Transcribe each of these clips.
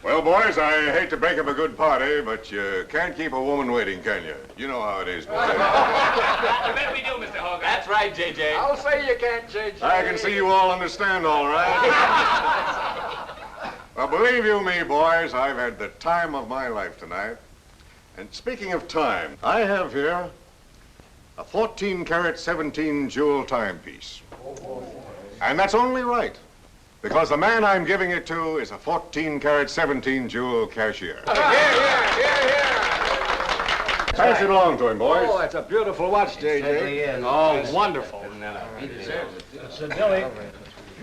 Well, boys, I hate to break up a good party, but you can't keep a woman waiting, can you? You know how it is, boys. I bet we do, Mr. Hogarth. That's right, J.J. I'll say you can't, J.J. I can see you all understand, all right. Well, believe you me, boys, I've had the time of my life tonight. And speaking of time, I have here a 14-carat, 17-jewel timepiece. And that's only right, because the man I'm giving it to is a 14-carat, 17-jewel cashier. Pass it along to him, boys. Oh, that's a beautiful watch, J.J. Oh, wonderful. He deserves it. So, Billy,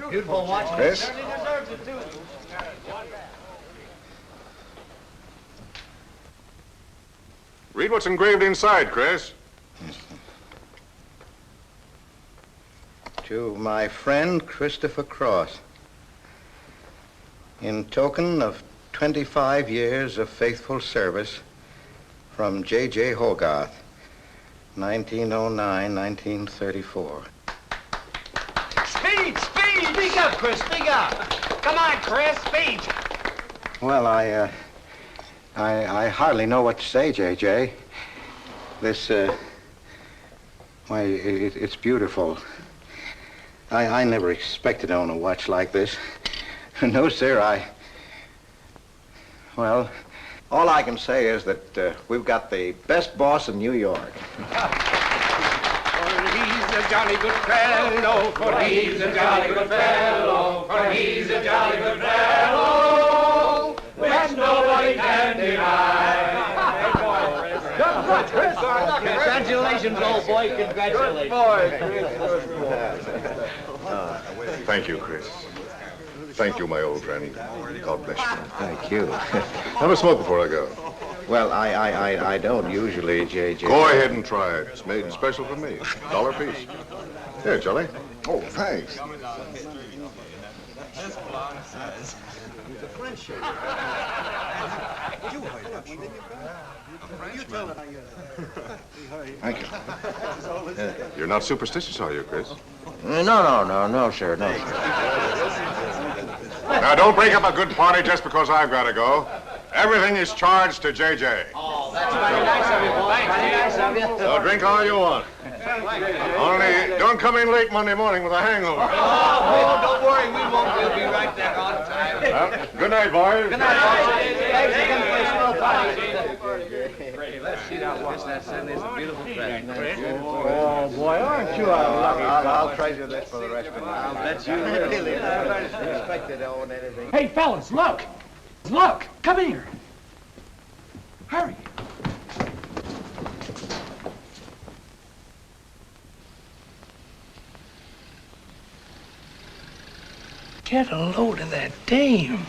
beautiful watch. Chris? Certainly deserves it, too. Read what's engraved inside, Chris. To my friend Christopher Cross, in token of 25 years of faithful service from J.J. Hogarth, 1909-1934. Speed! Speak up, Chris, speak up. Come on, Chris, speed. Well, I hardly know what to say, J.J. This, why, it's beautiful. I never expected to own a watch like this. No, sir, well, all I can say is that we've got the best boss in New York. For he's a jolly good fellow, for he's a jolly good fellow, for he's a jolly good fellow, which nobody can deny. Good, Chris. Congratulations, old boy, congratulations. Thank you, Chris. Thank you, my old friend. God bless you. Thank you. Have a smoke before I go. Well, I don't usually, J.J. Go ahead and try it. It's made special for me. $1 piece. Here, Charlie. Oh, thanks. Thank you. You're not superstitious, are you, Chris? No, sir, no. Now, don't break up a good party just because I've got to go. Everything is charged to J.J. Oh, That's very nice of you, boy. Very nice of you. So drink all you want. Only don't come in late Monday morning with a hangover. Oh, don't worry, we won't. We'll be right there on time. Well, good night, boys. Good night, boys. Thanks again for a small party. Let's see now what's that son. There's a beautiful present. Oh, boy, aren't you a lucky I'll treasure this for the rest of my life. I'll bet you will. Really, I respected own anything. Hey, fellas, look. Look, come here. Hurry. Get a load of that dame.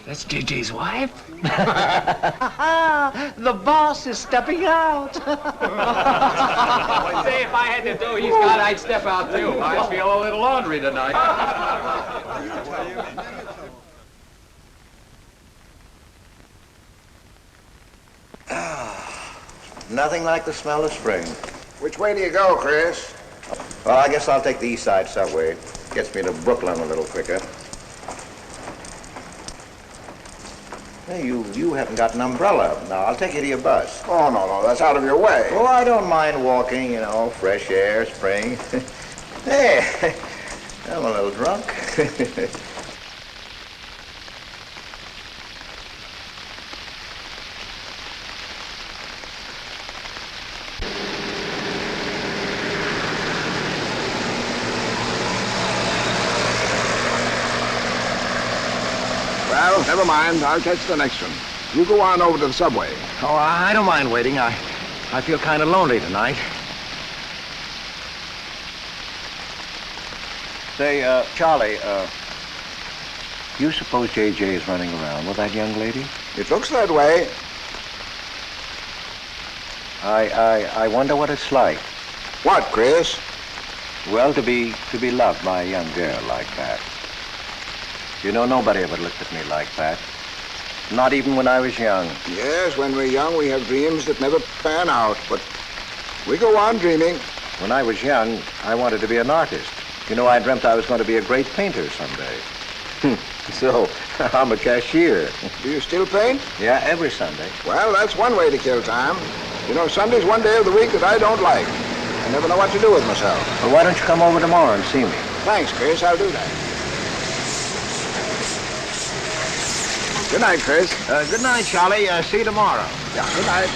That's JJ's wife. The boss is stepping out. Say, if I had to do he's got, I'd step out too. I feel a little laundry tonight. Nothing like the smell of spring. Which way do you go, Chris? Well, I guess I'll take the East Side subway. Gets me to Brooklyn a little quicker. Hey, you haven't got an umbrella. Now, I'll take you to your bus. Oh, no, that's out of your way. Oh, I don't mind walking, you know, fresh air, spring. Hey, I'm a little drunk. Well, never mind. I'll catch the next one. You go on over to the subway. Oh, I don't mind waiting. I feel kind of lonely tonight. Say, Charlie, you suppose JJ is running around with that young lady? It looks that way. I wonder what it's like. What, Chris? Well, to be loved by a young girl like that. You know, nobody ever looked at me like that. Not even when I was young. Yes, when we're young, we have dreams that never pan out, but we go on dreaming. When I was young, I wanted to be an artist. You know, I dreamt I was going to be a great painter someday. So, I'm a cashier. Do you still paint? Yeah, every Sunday. Well, that's one way to kill time. You know, Sunday's one day of the week that I don't like. I never know what to do with myself. Well, why don't you come over tomorrow and see me? Thanks, Chris. I'll do that. Good night, Chris. Good night, Charlie. See you tomorrow. Yeah, good night.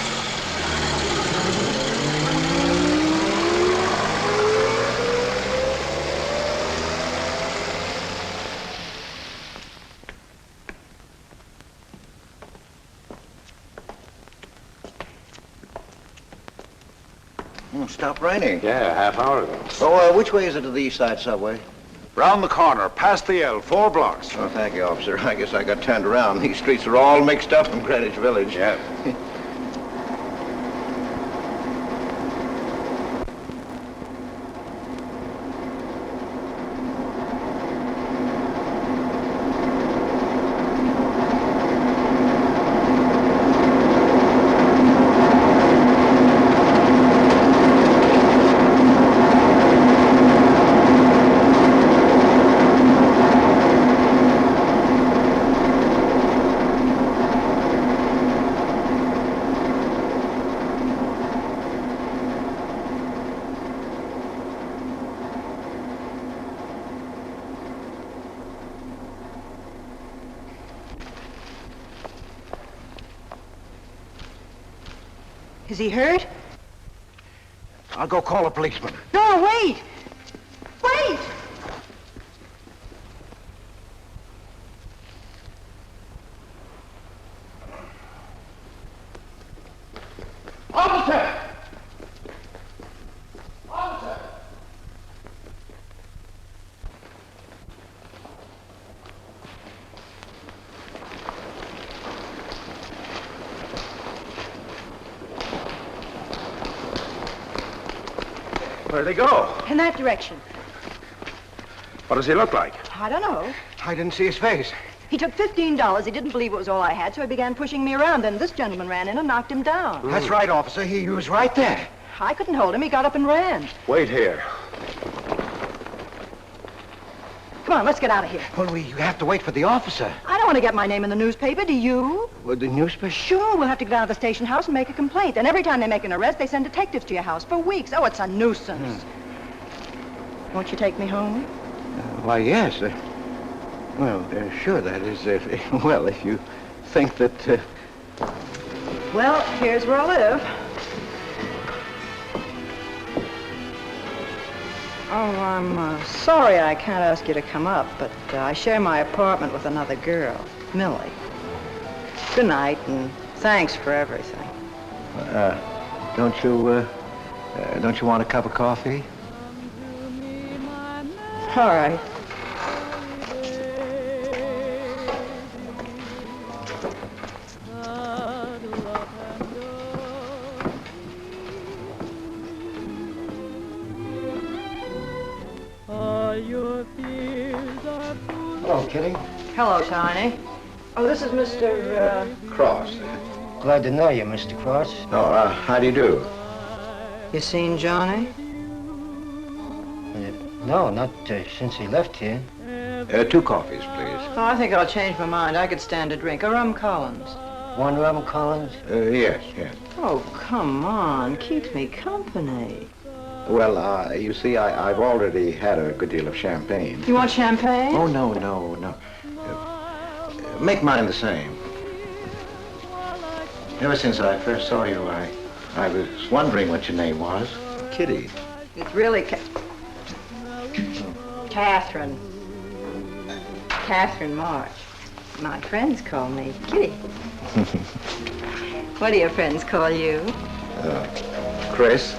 Stopped raining. Yeah, half hour ago. So, which way is it to the East Side subway? Round the corner, past the L, 4 blocks. Oh, thank you, officer. I guess I got turned around. These streets are all mixed up in Greenwich Village. Yeah. Is he hurt? I'll go call a policeman. No, wait! Wait! Officer! Officer! Where'd they go? In that direction. What does he look like? I don't know. I didn't see his face. He took $15. He didn't believe it was all I had, so he began pushing me around. Then this gentleman ran in and knocked him down. That's right, officer. He was right there. I couldn't hold him. He got up and ran. Wait here. Come on, let's get out of here. Well, you have to wait for the officer. I don't want to get my name in the newspaper, do you? Well, the newspaper? Sure, we'll have to get out of the station house and make a complaint. And every time they make an arrest, they send detectives to your house for weeks. Oh, it's a nuisance. Won't you take me home? Why, yes. Sure, that is, if you think that... Well, here's where I live. Oh, I'm sorry I can't ask you to come up, but I share my apartment with another girl, Millie. Good night, and thanks for everything. Don't you want a cup of coffee? All right. Hello, Kitty. Hello, Tiny. Oh, this is Mr. Cross. Glad to know you, Mr. Cross. Oh, how do you do? You seen Johnny? No, not since he left here. 2 coffees, please. Oh, I think I'll change my mind. I could stand a drink. A rum Collins. One rum Collins? Yes. Oh, come on. Keep me company. Well, you see, I've already had a good deal of champagne. You want champagne? Oh, no. Make mine the same. Ever since I first saw you, I was wondering what your name was. Kitty. It's really Catherine. Catherine March. My friends call me Kitty. What do your friends call you? Chris.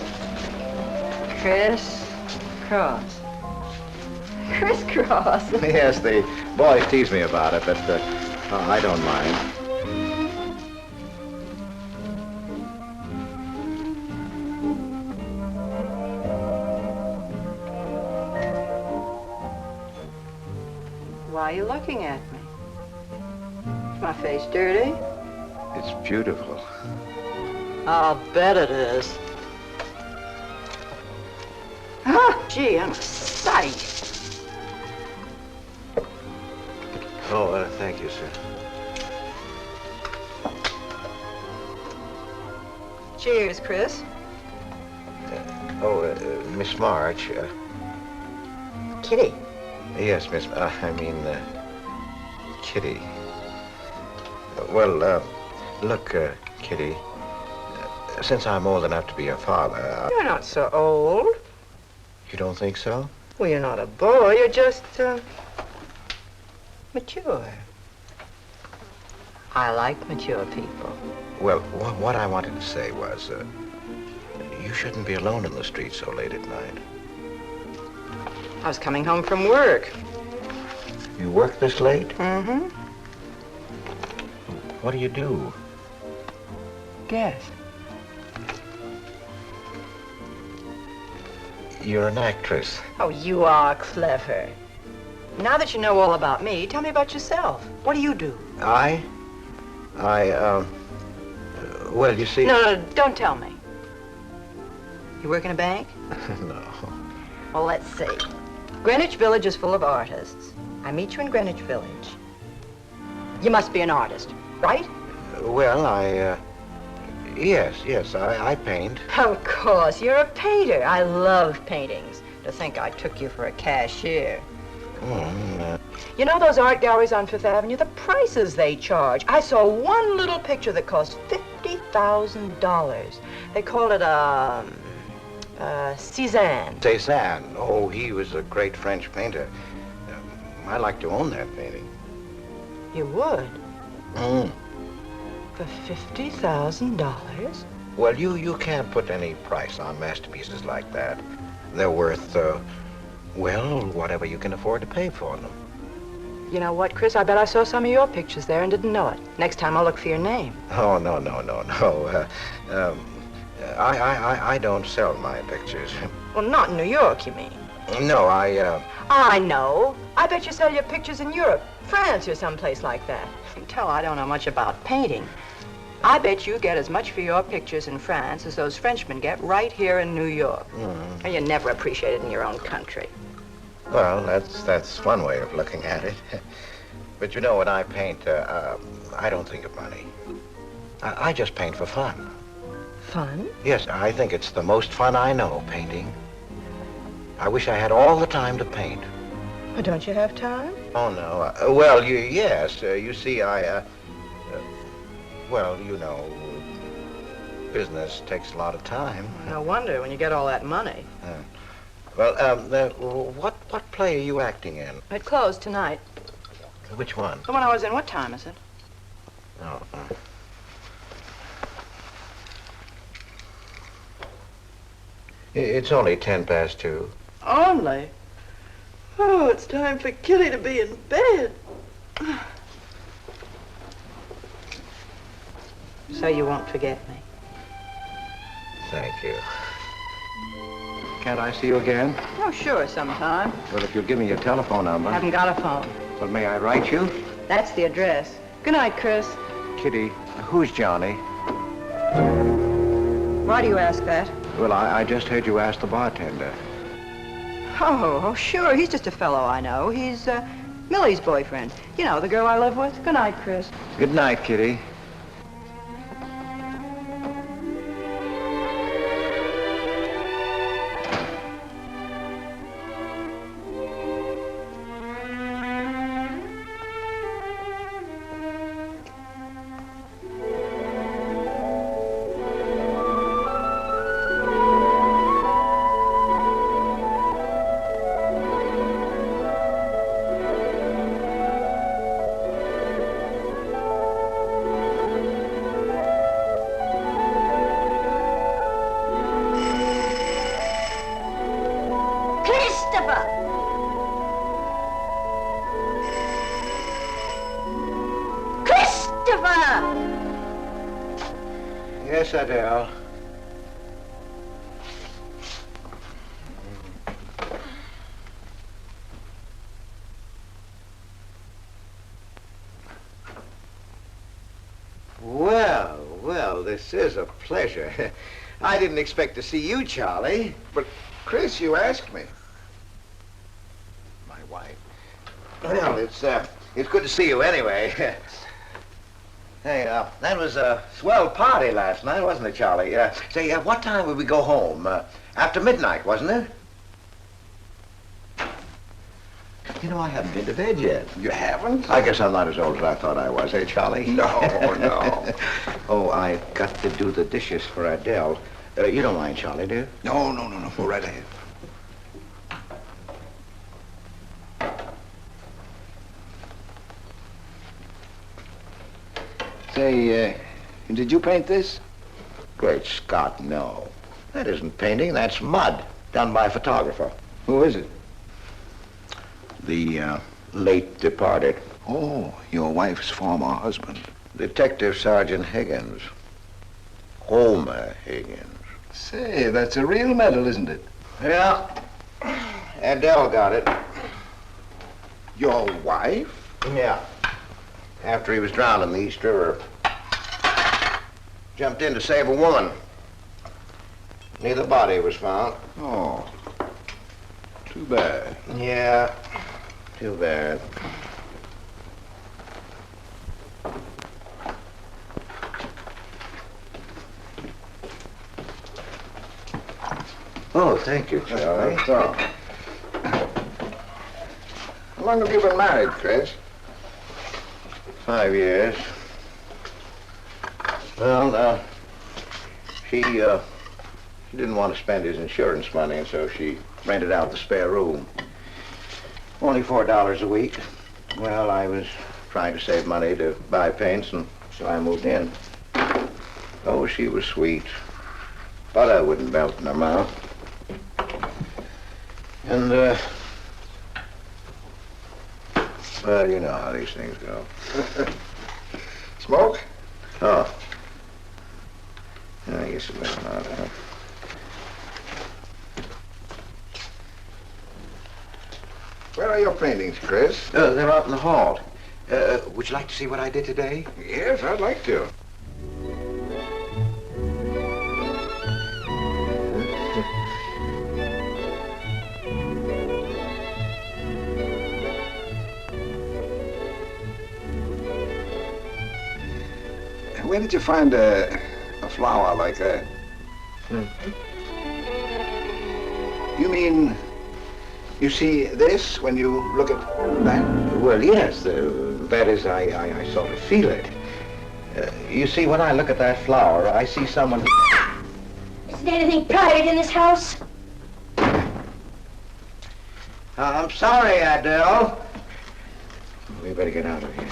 Chris Cross. Chris Cross. Yes, the boys tease me about it, but I don't mind. Why are you looking at me? Is my face dirty? It's beautiful. I'll bet it is. Ah, gee, I'm a sight. Oh, thank you, sir. Cheers, Chris. Miss March. Kitty. Yes, Miss. Kitty. Well, look, Kitty. Since I'm old enough to be your father, You're not so old. You don't think so? Well, you're not a boy. You're just, mature. I like mature people. Well, what I wanted to say was, you shouldn't be alone in the street so late at night. I was coming home from work. You work this late? Mm-hmm. What do you do? Guess. You're an actress. Oh, you are clever. Now that you know all about me, tell me about yourself. What do you do? Well, you see... No, don't tell me. You work in a bank? No. Well, let's see. Greenwich Village is full of artists. I meet you in Greenwich Village. You must be an artist, right? Well, Yes, I paint. Of course, you're a painter. I love paintings. To think I took you for a cashier. You know those art galleries on Fifth Avenue? The prices they charge. I saw one little picture that cost $50,000. They call it Cézanne. Cézanne. Oh, he was a great French painter. I'd like to own that painting. You would? For $50,000? Well, you can't put any price on masterpieces like that. They're worth, well, whatever you can afford to pay for them. You know what, Chris? I bet I saw some of your pictures there and didn't know it. Next time I'll look for your name. Oh, no. I don't sell my pictures. Well, not in New York, you mean? No, I know. I bet you sell your pictures in Europe, France, or someplace like that. You can tell I don't know much about painting. I bet you get as much for your pictures in France as those Frenchmen get right here in New York. And you're never appreciated in your own country. Well, that's one way of looking at it. But you know, when I paint, I don't think of money. I just paint for fun. Fun? Yes, I think it's the most fun I know, painting. I wish I had all the time to paint. Well, don't you have time? Oh, no. Well, yes. You see, well, you know, business takes a lot of time. No wonder when you get all that money. Well, what play are you acting in? It closed tonight. Which one? The one I was in. What time is it? Oh. It's only 2:10. Only? Oh, it's time for Kitty to be in bed. So you won't forget me. Thank you. Can't I see you again? Oh, sure, sometime. Well, if you'll give me your telephone number. I haven't got a phone. Well, may I write you? That's the address. Good night, Chris. Kitty, who's Johnny? Why do you ask that? Well, I just heard you ask the bartender. Oh, sure. He's just a fellow I know. He's Millie's boyfriend. You know, the girl I live with. Good night, Chris. Good night, Kitty. Yes, Adele. Well, this is a pleasure. I didn't expect to see you, Charlie. But, Chris, you asked me. My wife. Well, it's good to see you anyway. Hey, that was a swell party last night, wasn't it, Charlie? Say, what time would we go home? After midnight, wasn't it? You know, I haven't been to bed yet. You haven't? I guess I'm not as old as I thought I was, eh, Charlie? No, no. Oh, I've got to do the dishes for Adele. You don't mind, Charlie, do you? No. Go right ahead. Say, did you paint this? Great Scott, no. That isn't painting, that's mud, done by a photographer. Who is it? The late departed Oh, your wife's former husband. Detective Sergeant Higgins. Homer Higgins. Say, that's a real medal, isn't it? Yeah. Adele got it. Your wife? Yeah. After he was drowned in the East River. Jumped in to save a woman. Neither body was found. Oh, too bad. Yeah, too bad. Oh, thank you, Charlie. That's all. How long have you been married, Chris? 5 years. Well, she didn't want to spend his insurance money, and so she rented out the spare room. Only $4 a week. Well, I was trying to save money to buy paints, and so I moved in. Oh, she was sweet. Butter wouldn't melt in her mouth. And, well, you know how these things go. Smoke? Oh. I guess it went out, huh? Where are your paintings, Chris? They're out in the hall. Would you like to see what I did today? Yes, I'd like to. where did you find a flower like that? You mean you see this when you look at that? Well, yes. That is, I sort of feel it. You see, when I look at that flower, I see someone... Isn't anything private in this house? I'm sorry, Adele. We better get out of here.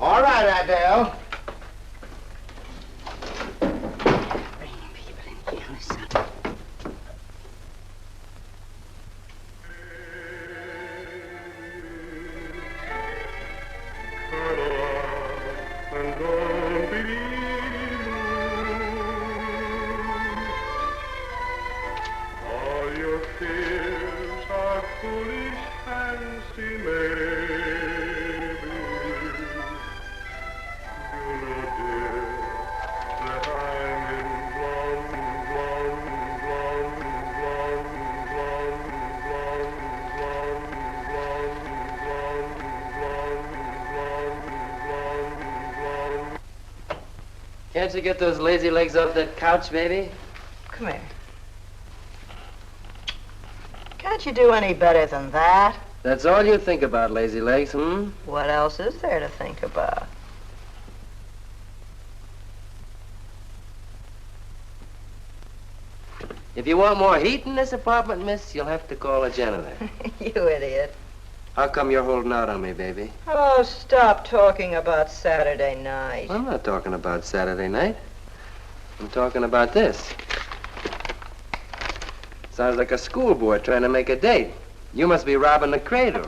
All right, Adele. Can't you get those lazy legs off that couch, baby? Come here. Can't you do any better than that? That's all you think about, lazy legs, hmm? What else is there to think about? If you want more heat in this apartment, miss, you'll have to call a janitor. You idiot. How come you're holding out on me, baby? Oh, stop talking about Saturday night. I'm not talking about Saturday night. I'm talking about this. Sounds like a schoolboy trying to make a date. You must be robbing the cradle.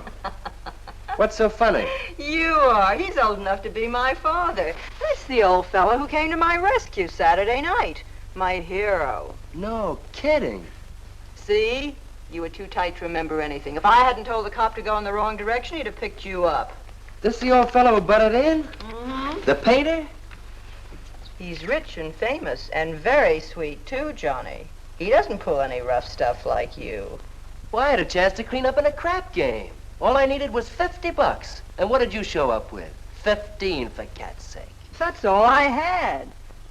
What's so funny? You are. He's old enough to be my father. That's the old fellow who came to my rescue Saturday night. My hero. No kidding. See? You were too tight to remember anything. If I hadn't told the cop to go in the wrong direction, he'd have picked you up. This the old fellow who butted in? Mm-hmm. The painter? He's rich and famous and very sweet, too, Johnny. He doesn't pull any rough stuff like you. Well, I had a chance to clean up in a crap game. All I needed was $50. And what did you show up with? 15, for cat's sake. That's all I had.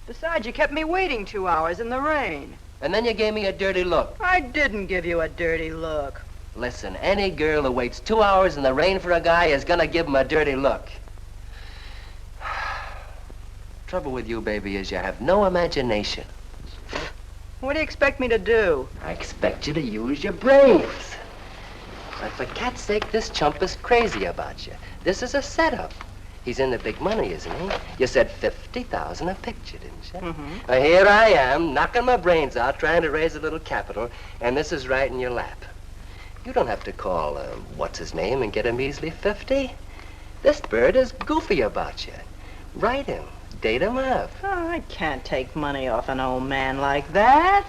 Besides, you kept me waiting 2 hours in the rain. And then you gave me a dirty look. I didn't give you a dirty look. Listen, any girl who waits 2 hours in the rain for a guy is gonna give him a dirty look. Trouble with you, baby, is you have no imagination. What do you expect me to do? I expect you to use your brains. But for cat's sake, this chump is crazy about you. This is a setup. He's in the big money, isn't he? You said 50,000 a picture, didn't you? Mm-hmm. Well, here I am, knocking my brains out, trying to raise a little capital, and this is right in your lap. You don't have to call, what's his name, and get a measly 50. This bird is goofy about you. Write him. Date him up. Oh, I can't take money off an old man like that.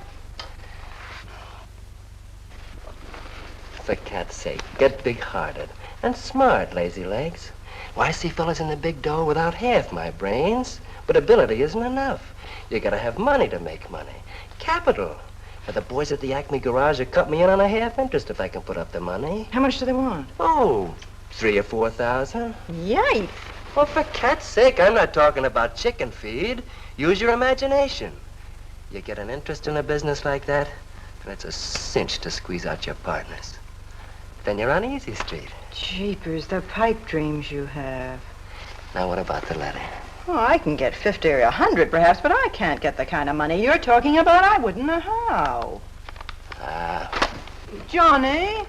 For cat's sake, get big-hearted and smart, lazy legs. Why, I see fellas in the big dough without half my brains, but ability isn't enough. You gotta have money to make money. Capital. Now, the boys at the Acme garage will cut me in on a half interest if I can put up the money. How much do they want? Oh, 3,000 or 4,000. Yikes. Well, for cat's sake, I'm not talking about chicken feed. Use your imagination. You get an interest in a business like that, and it's a cinch to squeeze out your partners. Then you're on Easy Street. Jeepers, the pipe dreams you have. Now, what about the letter? Oh, I can get 50 or 100 perhaps, but I can't get the kind of money you're talking about. I wouldn't know how. Johnny?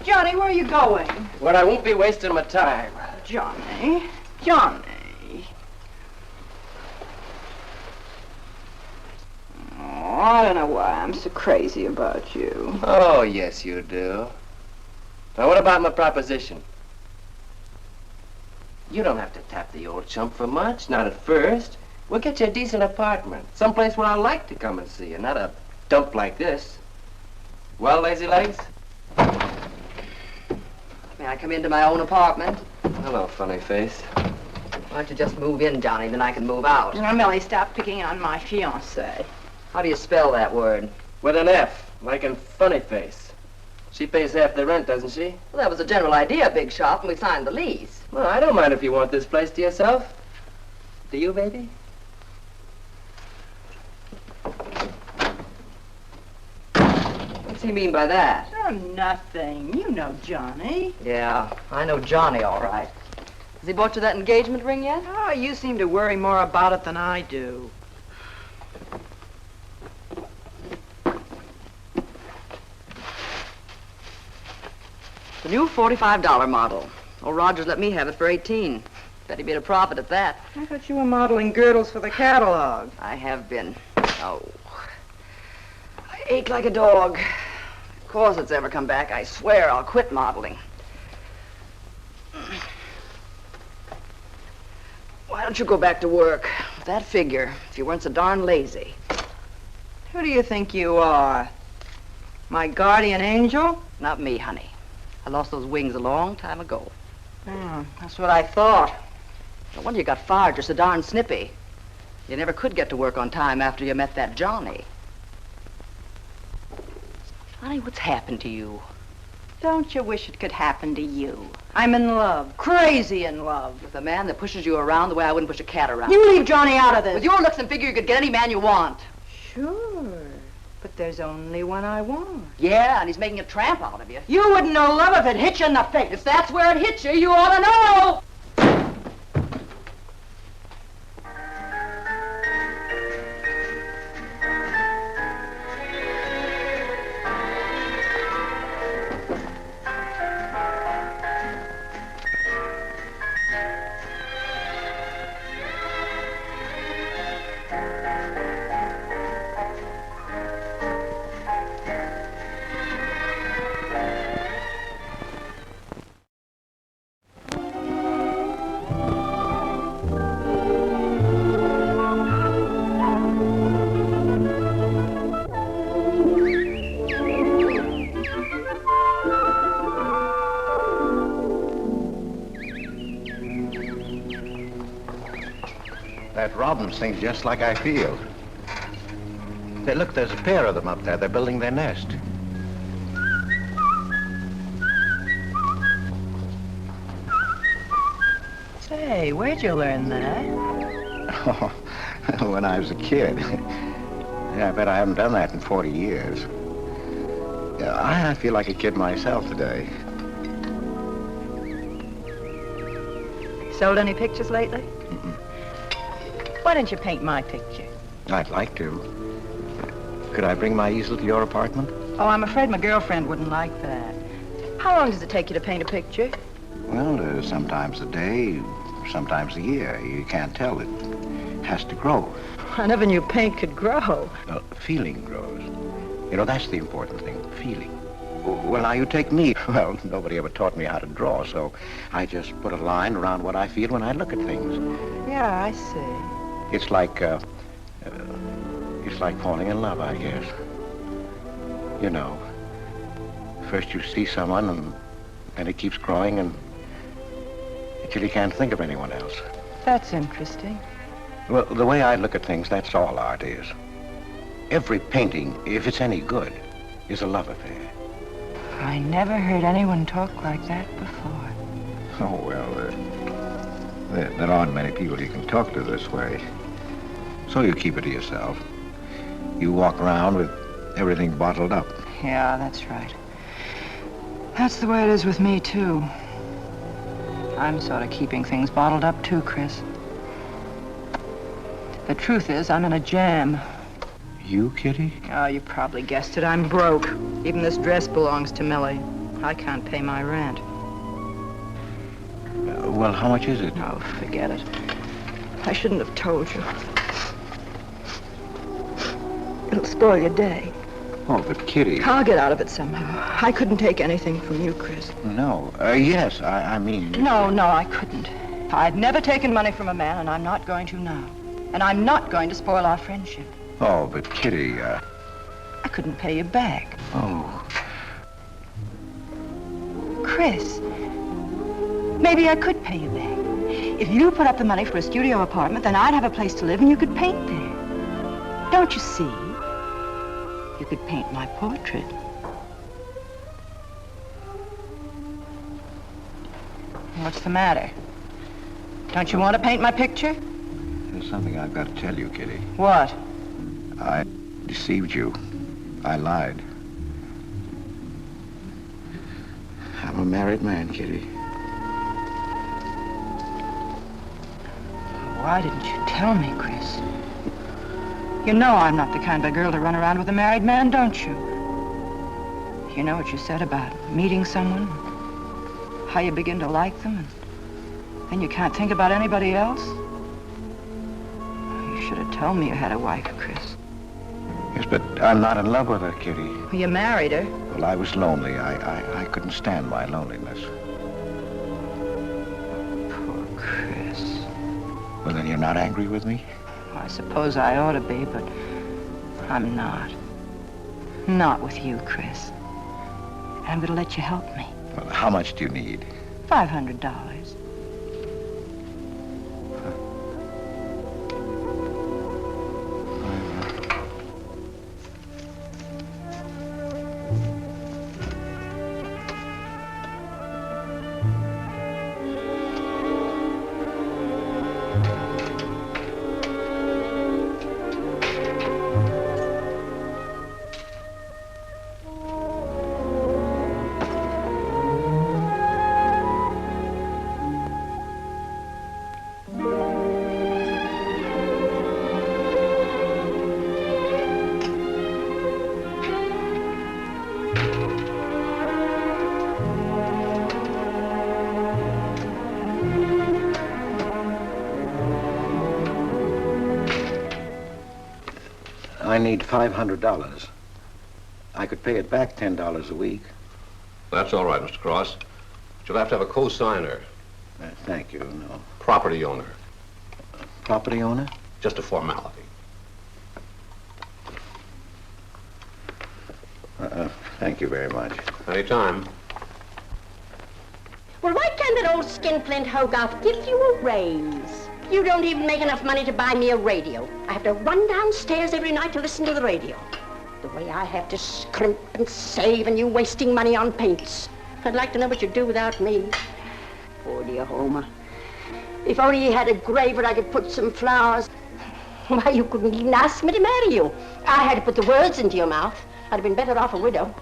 Johnny, where are you going? Well, I won't be wasting my time. Johnny? Johnny? Oh, I don't know why I'm so crazy about you. Oh, yes, you do. Now, what about my proposition? You don't have to tap the old chump for much, not at first. We'll get you a decent apartment, someplace where I like to come and see you, not a dump like this. Well, lazy legs? May I come into my own apartment? Hello, funny face. Why don't you just move in, Johnny, then I can move out. Now, Millie, stop picking on my fiancé. How do you spell that word? With an F, like in funny face. She pays half the rent, doesn't she? Well, that was the general idea, Big Shop, and we signed the lease. Well, I don't mind if you want this place to yourself. Do you, baby? What's he mean by that? Oh, nothing. You know Johnny. Yeah, I know Johnny all right. Has he bought you that engagement ring yet? Oh, you seem to worry more about it than I do. The new $45 model. Old Rogers let me have it for 18. Bet he made a profit at that. I thought you were modeling girdles for the catalog. I have been. Oh. I ache like a dog. Of course it's ever come back. I swear I'll quit modeling. Why don't you go back to work? With that figure, if you weren't so darn lazy. Who do you think you are? My guardian angel? Not me, honey. I lost those wings a long time ago. That's what I thought. No wonder you got fired. You're so darn snippy. You never could get to work on time after you met that Johnny. Honey, what's happened to you? Don't you wish it could happen to you? I'm in love. Crazy in love. With a man that pushes you around the way I wouldn't push a cat around. You leave Johnny out of this. With your looks and figure, you could get any man you want. Sure. But there's only one I want. Yeah, and he's making a tramp out of you. You wouldn't know love if it hit you in the face. If that's where it hit you, you ought to know. That robin sings just like I feel. Say, look, there's a pair of them up there. They're building their nest. Say, where'd you learn that? Oh, when I was a kid. Yeah, I bet I haven't done that in 40 years. Yeah, I feel like a kid myself today. Sold any pictures lately? Why don't you paint my picture? I'd like to. Could I bring my easel to your apartment? Oh, I'm afraid my girlfriend wouldn't like that. How long does it take you to paint a picture? Well, sometimes a day, sometimes a year. You can't tell. It has to grow. I never knew paint could grow. Feeling grows. You know, that's the important thing, feeling. Well, now, you take me. Well, nobody ever taught me how to draw, so I just put a line around what I feel when I look at things. Yeah, I see. It's like falling in love, I guess. You know, first you see someone, and it keeps growing until you can't think of anyone else. That's interesting. Well, the way I look at things, that's all art is. Every painting, if it's any good, is a love affair. I never heard anyone talk like that before. Oh, well, there aren't many people you can talk to this way. So you keep it to yourself. You walk around with everything bottled up. Yeah, that's right. That's the way it is with me, too. I'm sort of keeping things bottled up, too, Chris. The truth is, I'm in a jam. You, Kitty? Oh, you probably guessed it. I'm broke. Even this dress belongs to Millie. I can't pay my rent. Well, how much is it? Oh, forget it. I shouldn't have told you. It'll spoil your day. Oh, but Kitty... I'll get out of it somehow. I couldn't take anything from you, Chris. No. Yes, I mean... No, I couldn't. I've never taken money from a man, and I'm not going to now. And I'm not going to spoil our friendship. Oh, but Kitty, I couldn't pay you back. Oh. Chris, maybe I could pay you back. If you put up the money for a studio apartment, then I'd have a place to live and you could paint there. Don't you see? You could paint my portrait. What's the matter? Don't you want to paint my picture? There's something I've got to tell you, Kitty. What? I deceived you. I lied. I'm a married man, Kitty. Why didn't you tell me, Chris? You know I'm not the kind of girl to run around with a married man, don't you? You know what you said about meeting someone, how you begin to like them, and then you can't think about anybody else? You should have told me you had a wife, Chris. Yes, but I'm not in love with her, Kitty. Well, you married her. Well, I was lonely. I couldn't stand my loneliness. Poor Chris. Well, then you're not angry with me? I suppose I ought to be, but I'm not. Not with you, Chris. And I'm going to let you help me. Well, how much do you need? $500. I need $500. I could pay it back $10 a week. That's all right, Mr. Cross. But you'll have to have a co-signer. Thank you, no. Property owner. Property owner? Just a formality. Thank you very much. Anytime. Well, why can't that old skinflint Hogarth give you a raise? You don't even make enough money to buy me a radio. I have to run downstairs every night to listen to the radio. The way I have to scrimp and save and you wasting money on paints. I'd like to know what you'd do without me. Poor dear Homer. If only he had a grave where I could put some flowers. Why, you couldn't even ask me to marry you. I had to put the words into your mouth. I'd have been better off a widow.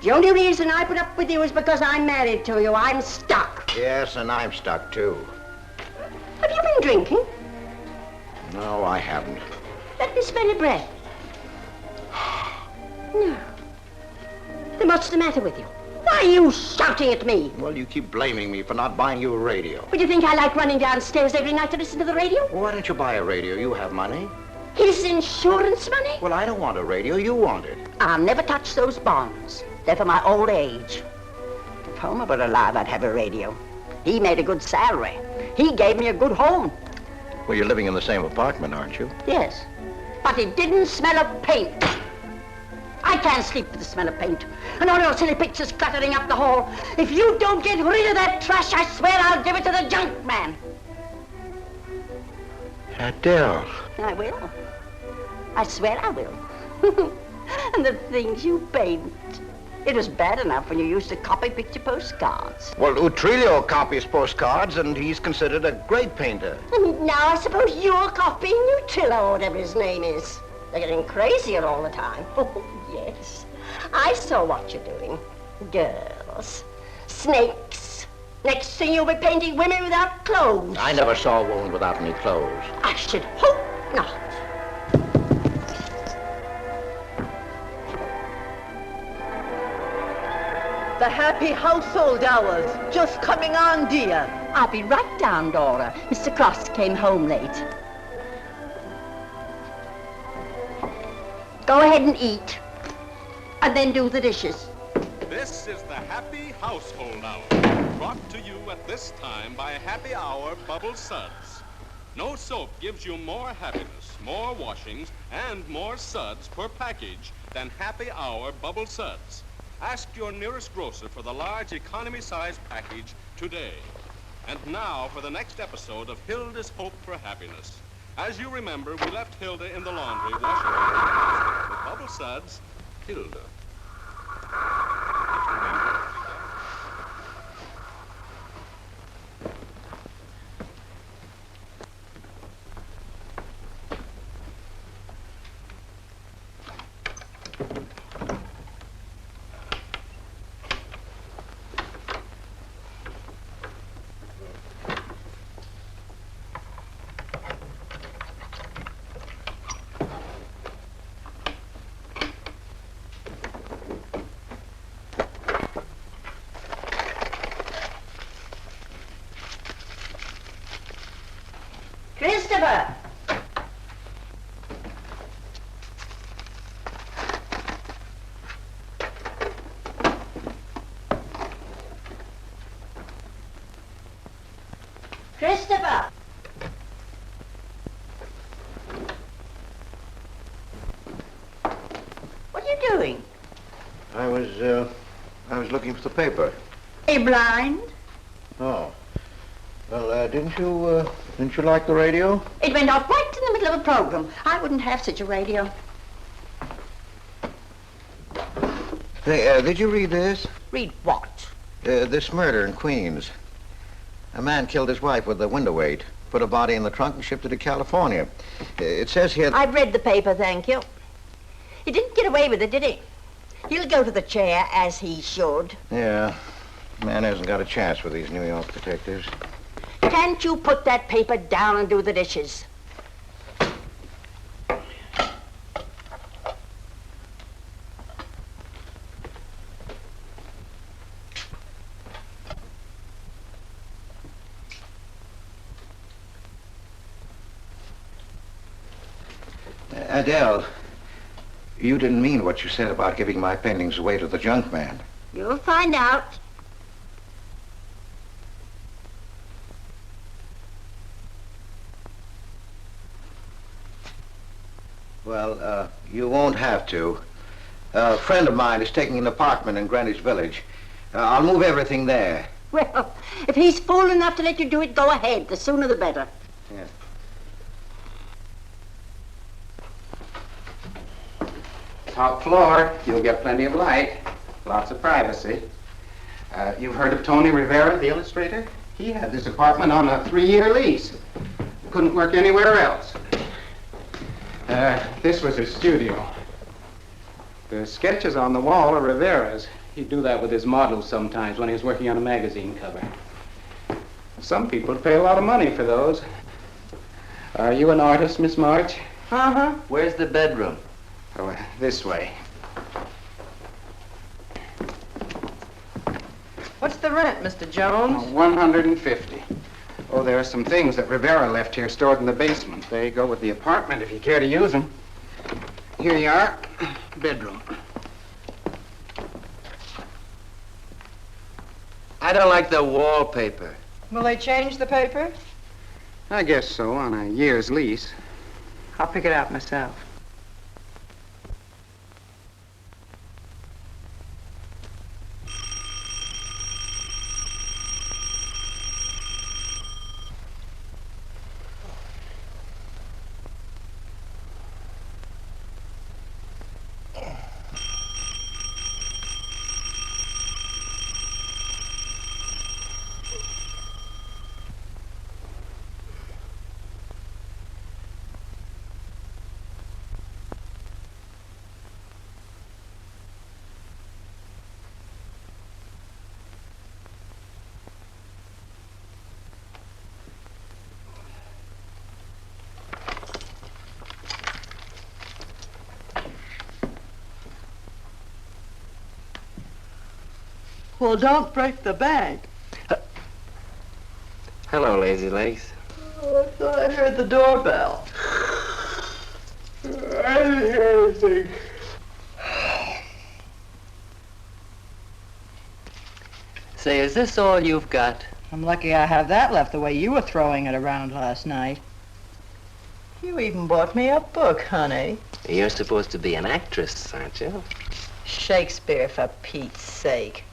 The only reason I put up with you is because I'm married to you. I'm stuck. Yes, and I'm stuck, too. Have you been drinking? No, I haven't. Let me smell your breath. No. Then what's the matter with you? Why are you shouting at me? Well, you keep blaming me for not buying you a radio. Would you think I like running downstairs every night to listen to the radio? Well, why don't you buy a radio? You have money. His insurance money? Well, I don't want a radio. You want it. I'll never touch those bonds. They're for my old age. If Homer were alive, I'd have a radio. He made a good salary. He gave me a good home. Well, you're living in the same apartment, aren't you? Yes, but it didn't smell of paint. I can't sleep with the smell of paint. And all your silly pictures cluttering up the hall. If you don't get rid of that trash, I swear I'll give it to the junk man. Adele. I will. I swear I will. And the things you paint. It was bad enough when you used to copy picture postcards. Well, Utrillo copies postcards, and he's considered a great painter. And now I suppose you're copying Utrillo, or whatever his name is. They're getting crazier all the time. Oh, yes. I saw what you're doing. Girls. Snakes. Next thing you'll be painting women without clothes. I never saw a woman without any clothes. I should hope not. The happy household hours. Just coming on, dear. I'll be right down, Dora. Mr. Cross came home late. Go ahead and eat. And then do the dishes. This is the Happy Household Hour, brought to you at this time by Happy Hour Bubble Suds. No soap gives you more happiness, more washings, and more suds per package than Happy Hour Bubble Suds. Ask your nearest grocer for the large economy-size package today. And now for the next episode of Hilda's Hope for Happiness. As you remember, we left Hilda in the laundry washing her hands. With Bubble Suds, Hilda. Christopher! Christopher! What are you doing? I was looking for the paper. Are you blind? Oh. Well, didn't you like the radio? It went off right in the middle of a program. I wouldn't have such a radio. Hey, did you read this? Read what? This murder in Queens. A man killed his wife with a window weight, put a body in the trunk and shipped it to California. It says here... I've read the paper, thank you. He didn't get away with it, did he? He'll go to the chair, as he should. Yeah. Man hasn't got a chance with these New York detectives. Can't you put that paper down and do the dishes? Adele, you didn't mean what you said about giving my paintings away to the junk man. You'll find out. Well, you won't have to. A friend of mine is taking an apartment in Greenwich Village. I'll move everything there. Well, if he's fool enough to let you do it, go ahead. The sooner the better. Yeah. Top floor, you'll get plenty of light, lots of privacy. You've heard of Tony Rivera, the illustrator? He had this apartment on a 3-year lease. Couldn't work anywhere else. This was his studio. The sketches on the wall are Rivera's. He'd do that with his models sometimes when he was working on a magazine cover. Some people pay a lot of money for those. Are you an artist, Miss March? Uh-huh. Where's the bedroom? Oh, this way. What's the rent, Mr. Jones? Oh, $150. Oh, there are some things that Rivera left here stored in the basement. They go with the apartment if you care to use them. Here you are. Bedroom. I don't like the wallpaper. Will they change the paper? I guess so, on a year's lease. I'll pick it out myself. Well, don't break the bag. Hello, Lazy Legs. Oh, I thought I heard the doorbell. I didn't hear anything. Say, is this all you've got? I'm lucky I have that left the way you were throwing it around last night. You even bought me a book, honey. You're supposed to be an actress, aren't you? Shakespeare, for Pete's sake.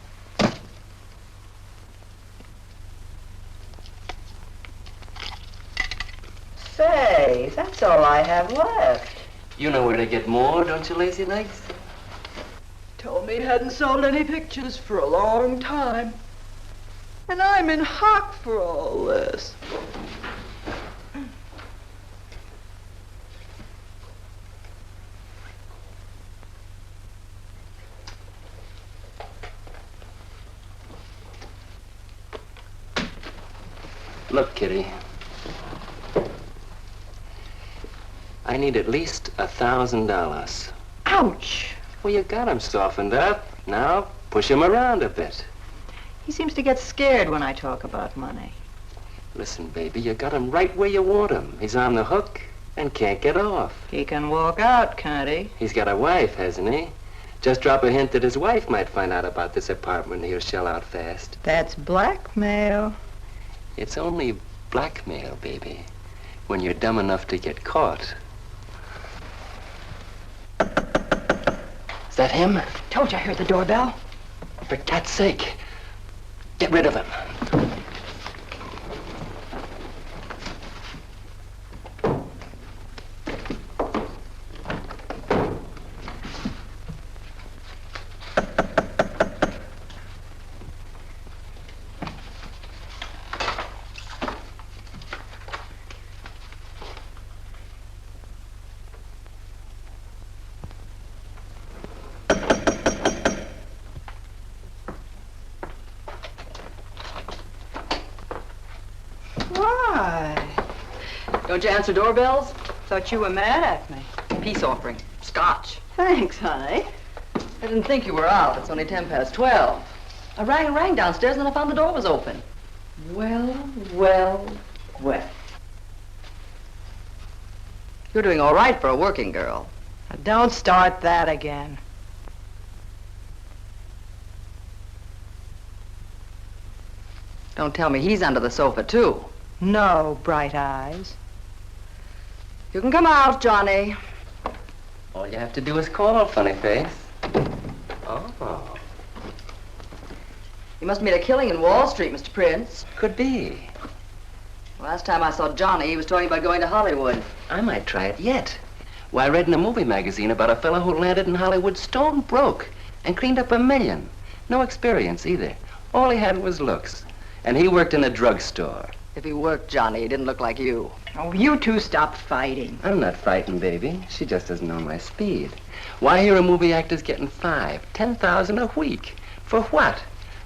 Say, that's all I have left. You know where to get more, don't you, Lazy Legs? Told me he hadn't sold any pictures for a long time. And I'm in hock for all this. Look, Kitty. I need at least $1,000. Ouch! Well, you got him softened up. Now, push him around a bit. He seems to get scared when I talk about money. Listen, baby, you got him right where you want him. He's on the hook and can't get off. He can walk out, can't he? He's got a wife, hasn't he? Just drop a hint that his wife might find out about this apartment and he'll shell out fast. That's blackmail. It's only blackmail, baby, when you're dumb enough to get caught. Is that him? Told you I heard the doorbell. For cat's sake, get rid of him. Don't you answer doorbells? Thought you were mad at me. Peace offering. Scotch. Thanks, honey. I didn't think you were out. It's only 12:10. I rang downstairs and then I found the door was open. Well. You're doing all right for a working girl. Now, don't start that again. Don't tell me he's under the sofa, too. No, Bright Eyes. You can come out, Johnny. All you have to do is call, funny face. Oh. You must have made a killing in Wall Street, Mr. Prince. Could be. Last time I saw Johnny, he was talking about going to Hollywood. I might try it yet. Why, I read in a movie magazine about a fellow who landed in Hollywood stone broke and cleaned up $1 million. No experience either. All he had was looks. And he worked in a drugstore. If he worked, Johnny, he didn't look like you. Oh, you two stop fighting. I'm not fighting, baby. She just doesn't know my speed. Why, here a movie actor's getting $5,000, $10,000 a week. For what?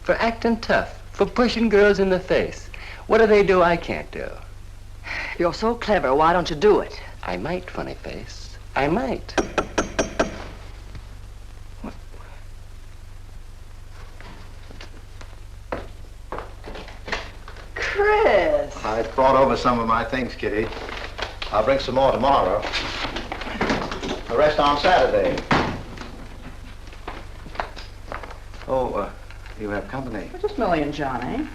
For acting tough. For pushing girls in the face. What do they do I can't do? You're so clever, why don't you do it? I might, funny face. I might. Chris! I brought over some of my things, Kitty. I'll bring some more tomorrow. The rest on Saturday. Oh, you have company. Just Millie and Johnny.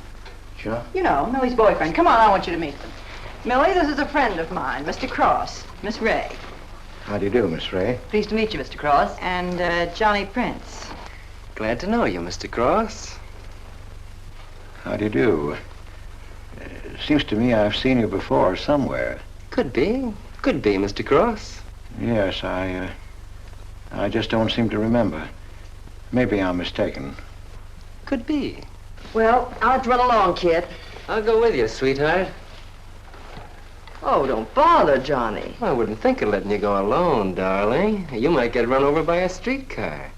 Sure. You know, Millie's boyfriend. Come on, I want you to meet them. Millie, this is a friend of mine, Mr. Cross, Miss Ray. How do you do, Miss Ray? Pleased to meet you, Mr. Cross. And Johnny Prince. Glad to know you, Mr. Cross. How do you do? Seems to me I've seen you before somewhere. Could be. Could be, Mr. Cross. Yes, I just don't seem to remember. Maybe I'm mistaken. Could be. Well, I'll have to run along, kid. I'll go with you, sweetheart. Oh, don't bother, Johnny. I wouldn't think of letting you go alone, darling. You might get run over by a streetcar.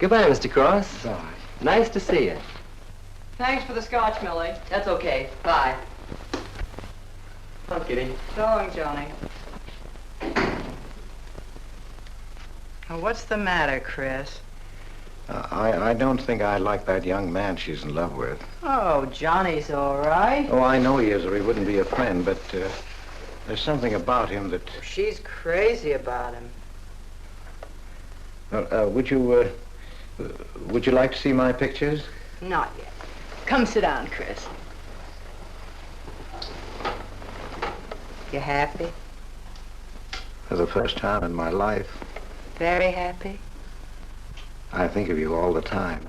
Goodbye, Mr. Cross. Bye. Nice to see you. Thanks for the scotch, Millie. That's okay. Bye. Oh, Kitty. So long, Johnny. Now, what's the matter, Chris? I don't think I like that young man she's in love with. Oh, Johnny's all right. Oh, I know he is, or he wouldn't be a friend, but there's something about him that... She's crazy about him. Would you like to see my pictures? Not yet. Come sit down, Chris. You happy? For the first time in my life. Very happy? I think of you all the time.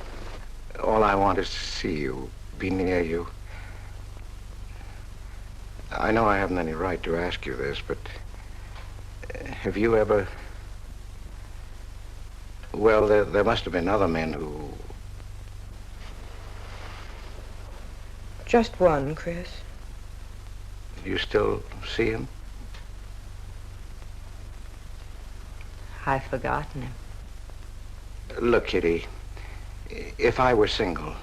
All I want is to see you, be near you. I know I haven't any right to ask you this, but have you ever... Well, there must have been other men who... Just one, Chris. You still see him? I've forgotten him. Look, Kitty, if I were single,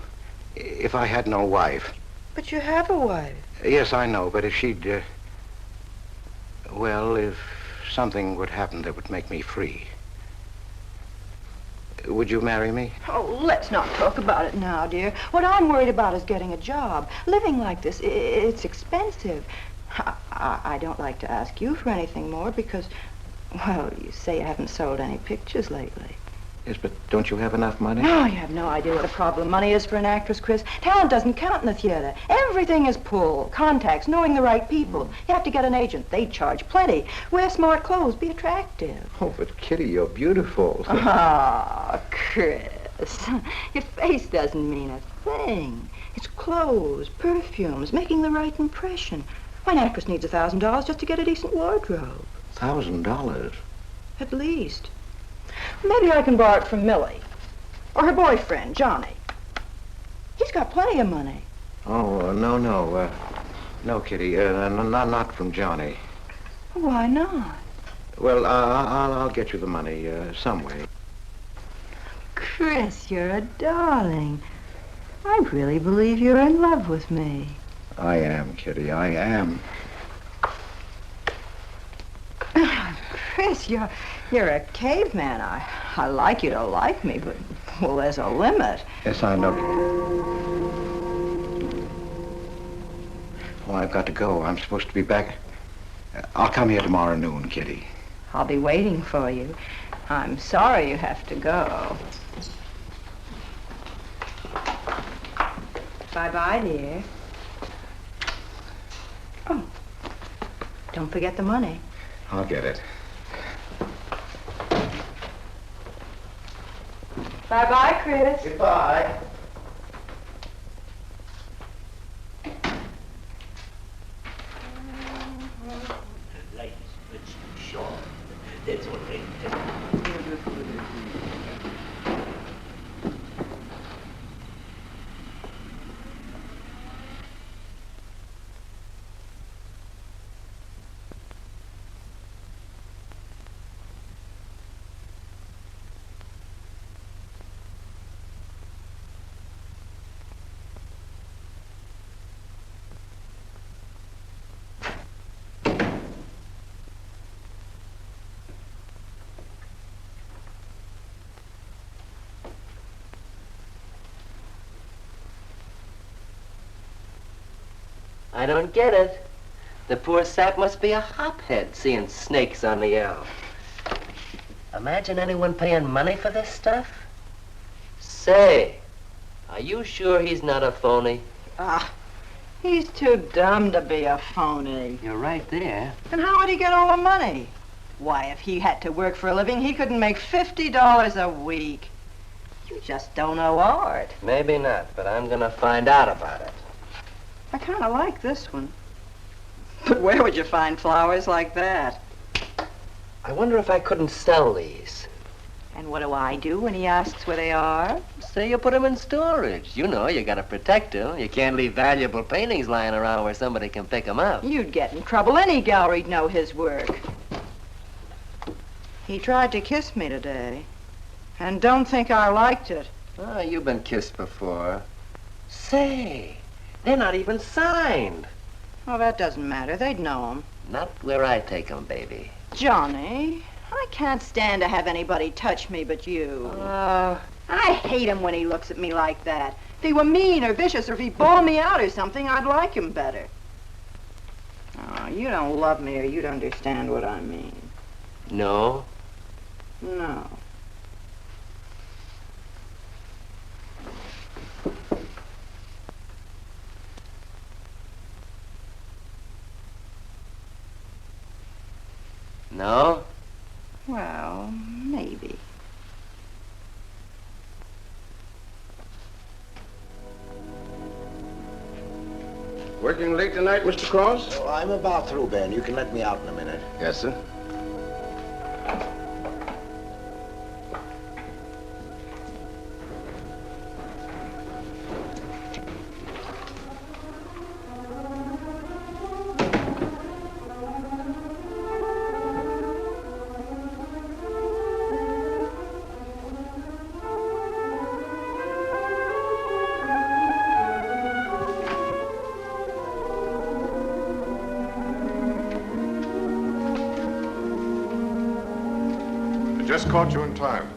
if I had no wife... But you have a wife. Yes, I know, but if she'd... well, if something would happen that would make me free... Would you marry me? Oh, let's not talk about it now, dear. What I'm worried about is getting a job. Living like this, it's expensive. I don't like to ask you for anything more because, well, you say you haven't sold any pictures lately. Yes, but don't you have enough money? No, you have no idea what a problem money is for an actress, Chris. Talent doesn't count in the theater. Everything is pull, contacts, knowing the right people. You have to get an agent. They charge plenty. Wear smart clothes. Be attractive. Oh, but Kitty, you're beautiful. Ah, Chris. Your face doesn't mean a thing. It's clothes, perfumes, making the right impression. Why, an actress needs $1,000 just to get a decent wardrobe. $1,000? At least. Maybe I can borrow it from Millie. Or her boyfriend, Johnny. He's got plenty of money. Oh, no. No, Kitty. Not from Johnny. Why not? Well, I'll get you the money some way. Chris, you're a darling. I really believe you're in love with me. I am, Kitty. I am. Chris, you're a caveman. I like you to like me, but, well, there's a limit. Yes, I know. Well, I've got to go. I'm supposed to be back. I'll come here tomorrow noon, Kitty. I'll be waiting for you. I'm sorry you have to go. Bye-bye, dear. Oh, don't forget the money. I'll get it. Bye-bye, Chris. Goodbye. That's all right. I don't get it. The poor sap must be a hophead seeing snakes on the L. Imagine anyone paying money for this stuff. Say, are you sure he's not a phony? He's too dumb to be a phony. You're right there. And how would he get all the money? Why, if he had to work for a living, he couldn't make $50 a week. You just don't know art. Maybe not, but I'm gonna find out about it. I kind of like this one. But where would you find flowers like that? I wonder if I couldn't sell these. And what do I do when he asks where they are? Say you put them in storage. You know, you gotta protect them. You can't leave valuable paintings lying around where somebody can pick them up. You'd get in trouble. Any gallery'd know his work. He tried to kiss me today. And don't think I liked it. Oh, you've been kissed before. Say, they're not even signed. Oh, that doesn't matter. They'd know him. Not where I take them, baby. Johnny, I can't stand to have anybody touch me but you. I hate him when he looks at me like that. If he were mean or vicious or if he bawled me out or something, I'd like him better. Oh, you don't love me or you'd understand what I mean. No? No. No? Well, maybe. Working late tonight, Mr. Cross? Oh, I'm about through, Ben. You can let me out in a minute. Yes, sir. Just caught you in time.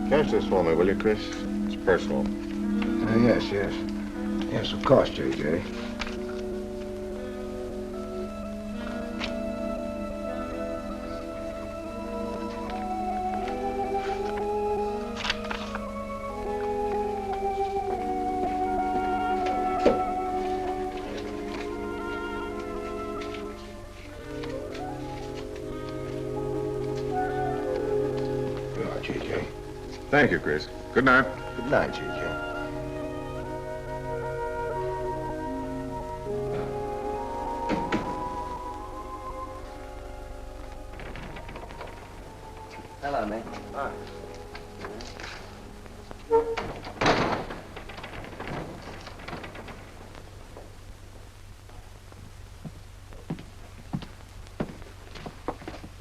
Catch this for me, will you, Chris? It's personal. Yes. Yes, of course, J.J. Thank you, Chris. Good night. Good night, J.J. Hello, Nick. Hi.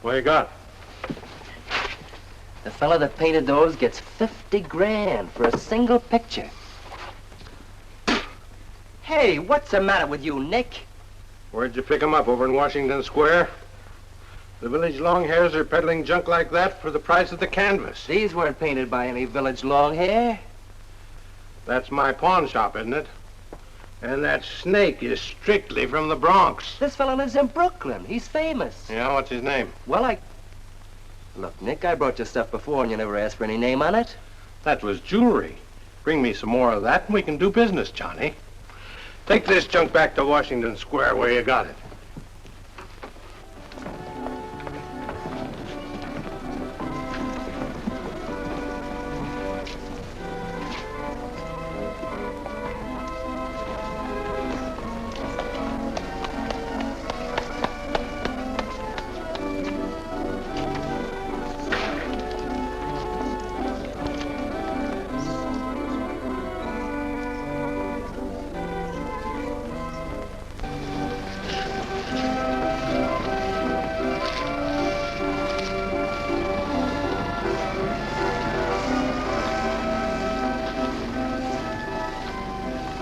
What you got? The fella that painted those gets 50 grand for a single picture. Hey, what's the matter with you, Nick? Where'd you pick 'em up? Over in Washington Square? The village long hairs are peddling junk like that for the price of the canvas. These weren't painted by any village long hair. That's my pawn shop, isn't it? And that snake is strictly from the Bronx. This fella lives in Brooklyn. He's famous. Yeah, what's his name? Well, Look, Nick, I brought you stuff before and you never asked for any name on it. That was jewelry. Bring me some more of that and we can do business, Johnny. Take this junk back to Washington Square where you got it.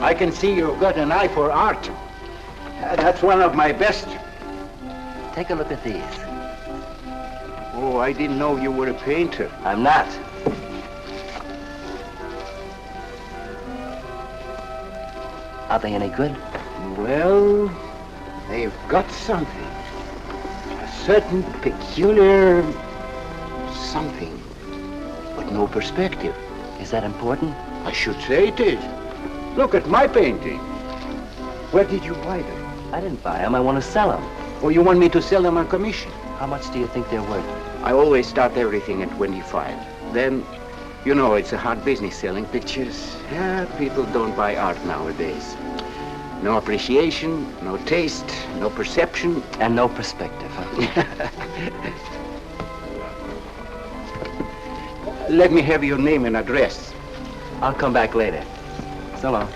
I can see you've got an eye for art. That's one of my best. Take a look at these. Oh, I didn't know you were a painter. I'm not. Are they any good? Well, they've got something. A certain peculiar something, but no perspective. Is that important? I should say it is. Look at my painting. Where did you buy them? I didn't buy them. I want to sell them. Oh, you want me to sell them on commission? How much do you think they're worth? I always start everything at 25. Then, you know, it's a hard business selling pictures. Yeah, people don't buy art nowadays. No appreciation, no taste, no perception. And no perspective, huh? Let me have your name and address. I'll come back later. So long.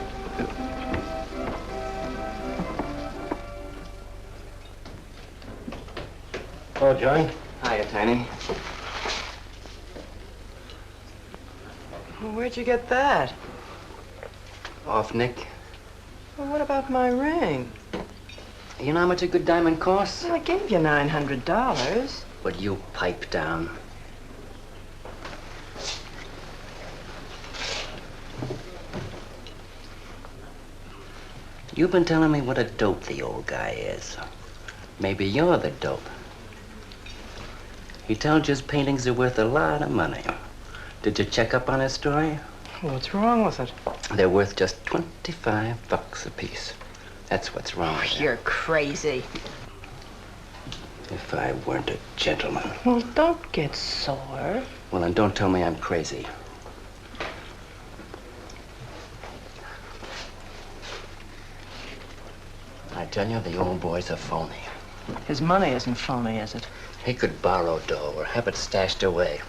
Oh, John. Hiya, Tiny. Well, where'd you get that? Off, Nick. Well, what about my ring? You know how much a good diamond costs? Well, I gave you $900. Would you pipe down? You've been telling me what a dope the old guy is. Maybe you're the dope. He tells you his paintings are worth a lot of money. Did you check up on his story? What's wrong with it? They're worth just $25 a piece. That's what's wrong with them. You're crazy. If I weren't a gentleman. Well, don't get sore. Well, then don't tell me I'm crazy. I tell you, the old boy's a phony. His money isn't phony, is it? He could borrow dough or have it stashed away.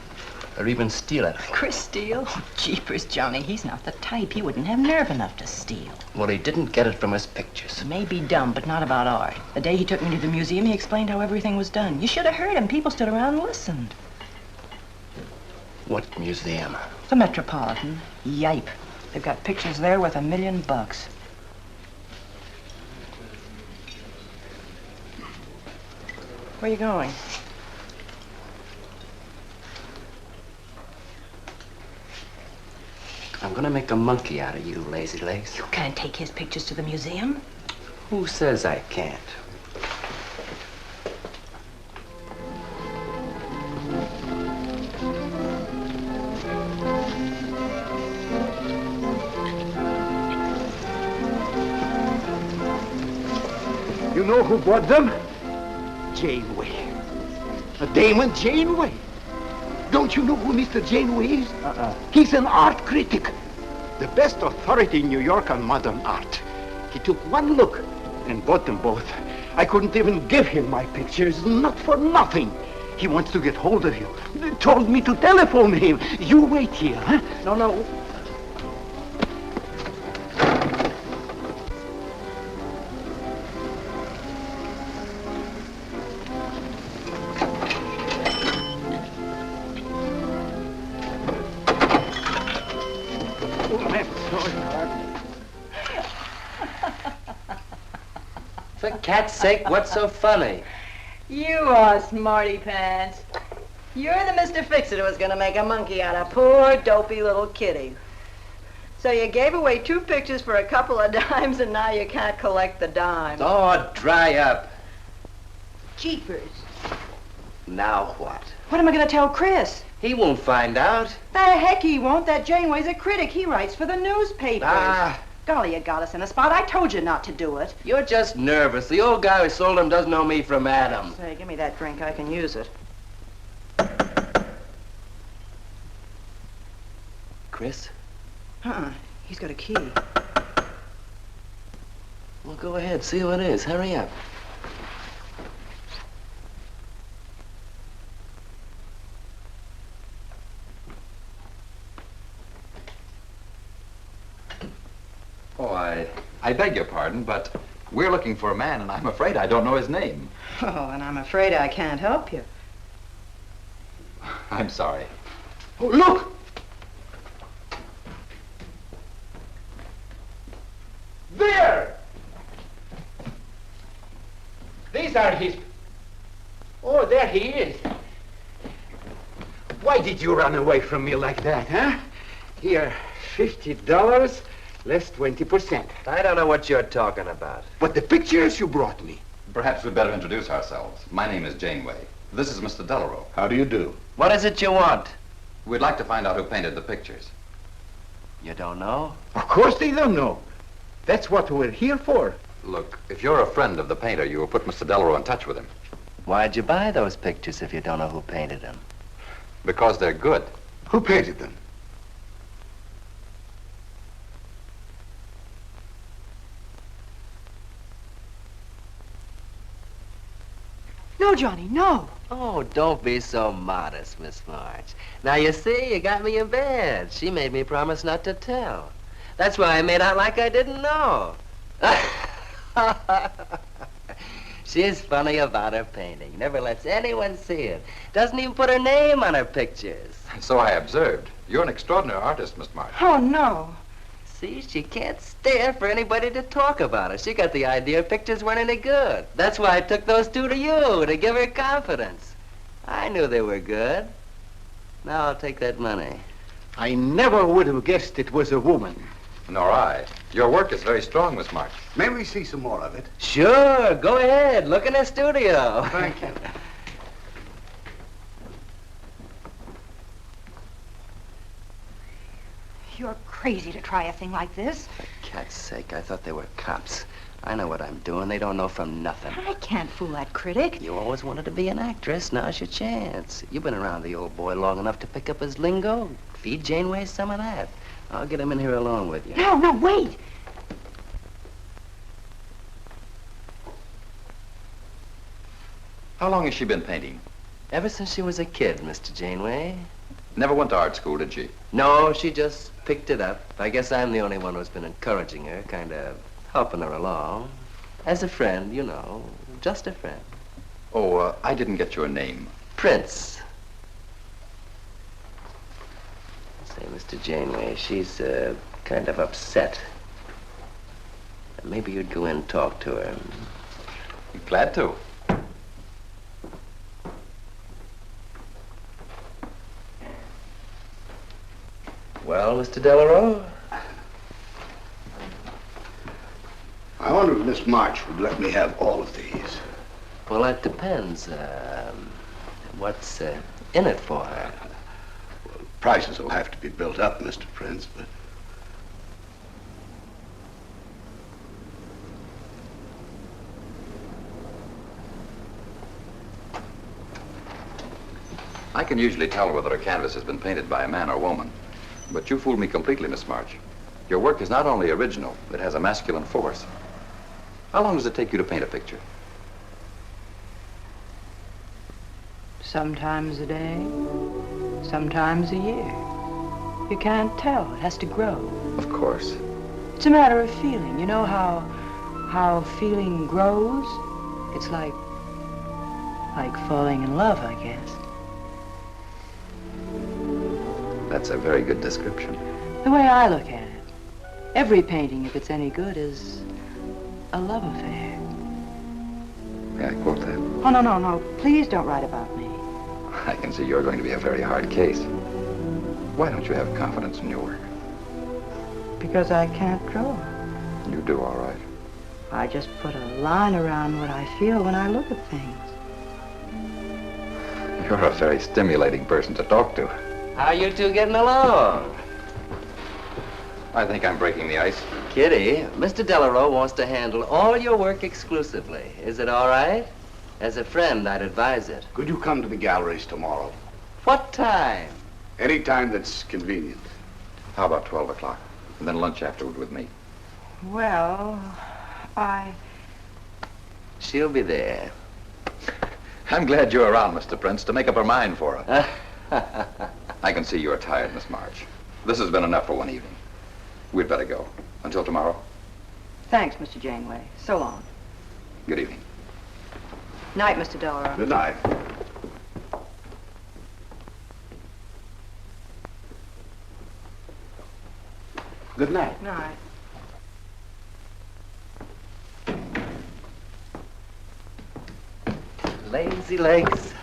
Or even steal it. Chris steal? Oh, jeepers, Johnny, he's not the type. He wouldn't have nerve enough to steal. Well, he didn't get it from his pictures. He may be dumb, but not about art. The day he took me to the museum, he explained how everything was done. You should have heard him. People stood around and listened. What museum? The Metropolitan. Yipe. They've got pictures there worth $1 million. Where are you going? gonna make a monkey out of you, Lazy Legs. You can't take his pictures to the museum. Who says I can't? You know who bought them? Janeway. A Damon Janeway. Don't you know who Mr. Janeway is? He's an art critic. The best authority in New York on modern art. He took one look and bought them both. I couldn't even give him my pictures, not for nothing. He wants to get hold of you. They told me to telephone him. You wait here, huh? No. For cat's sake, what's so funny? You are smarty pants. You're the Mr. Fix-It who was gonna make a monkey out of poor, dopey little Kitty. So you gave away 2 pictures for a couple of dimes, and now you can't collect the dime. Oh, dry up. Jeepers. Now what? What am I gonna tell Chris? He won't find out. The heck he won't. That Janeway's a critic. He writes for the newspapers. Ah. Golly, you got us in a spot. I told you not to do it. You're just nervous. The old guy who sold him doesn't know me from Adam. Say, give me that drink. I can use it. Chris? He's got a key. Well, go ahead. See who it is. Hurry up. Oh, I beg your pardon, but we're looking for a man, and I'm afraid I don't know his name. Oh, and I'm afraid I can't help you. I'm sorry. Oh, look! There! These are his... Oh, there he is. Why did you run away from me like that, huh? Here, $50, less 20%. I don't know what you're talking about. But the pictures you brought me. Perhaps we'd better introduce ourselves. My name is Janeway. This is Mr. Delarue. How do you do? What is it you want? We'd like to find out who painted the pictures. You don't know? Of course they don't know. That's what we're here for. Look, if you're a friend of the painter, you will put Mr. Delarue in touch with him. Why'd you buy those pictures if you don't know who painted them? Because they're good. Who painted them? No, Johnny, no. Oh, don't be so modest, Miss March. Now, you see, you got me in bed. She made me promise not to tell. That's why I made out like I didn't know. She's funny about her painting. Never lets anyone see it. Doesn't even put her name on her pictures. So I observed. You're an extraordinary artist, Miss March. Oh, no. See, she can't stand for anybody to talk about her. She got the idea pictures weren't any good. That's why I took those 2 to you, to give her confidence. I knew they were good. Now I'll take that money. I never would have guessed it was a woman. Nor I. Your work is very strong, Miss March. May we see some more of it? Sure, go ahead. Look in the studio. Thank you. You're crazy to try a thing like this. For cat's sake, I thought they were cops. I know what I'm doing. They don't know from nothing. I can't fool that critic. You always wanted to be an actress. Now's your chance. You've been around the old boy long enough to pick up his lingo. Feed Janeway some of that. I'll get him in here alone with you. No, wait. How long has she been painting? Ever since she was a kid, Mr. Janeway. Never went to art school, did she? No, she just picked it up. I guess I'm the only one who's been encouraging her, kind of helping her along. As a friend, you know, just a friend. Oh, I didn't get your name. Prince. Say, Mr. Janeway, she's kind of upset. Maybe you'd go in and talk to her. Glad to. Well, Mr. Delarue? I wonder if Miss March would let me have all of these. Well, that depends. What's in it for her? Prices will have to be built up, Mr. Prince, but... I can usually tell whether a canvas has been painted by a man or woman. But you fooled me completely, Miss March. Your work is not only original, it has a masculine force. How long does it take you to paint a picture? Sometimes a day, sometimes a year. You can't tell. It has to grow. Of course. It's a matter of feeling. You know how feeling grows? It's like falling in love, I guess. That's a very good description. The way I look at it, every painting, if it's any good, is a love affair. May I quote that? Oh, no. Please don't write about me. I can see you're going to be a very hard case. Why don't you have confidence in your work? Because I can't draw. You do all right. I just put a line around what I feel when I look at things. You're a very stimulating person to talk to. How you two getting along? I think I'm breaking the ice. Kitty, Mr. Delarue wants to handle all your work exclusively. Is it all right? As a friend, I'd advise it. Could you come to the galleries tomorrow? What time? Any time that's convenient. How about 12 o'clock? And then lunch afterward with me. Well, She'll be there. I'm glad you're around, Mr. Prince, to make up her mind for her. I can see you're tired, Miss March. This has been enough for one evening. We'd better go. Until tomorrow. Thanks, Mr. Janeway. So long. Good evening. Night, Mr. Delarue. Good night. Good night. Night. Lazy legs.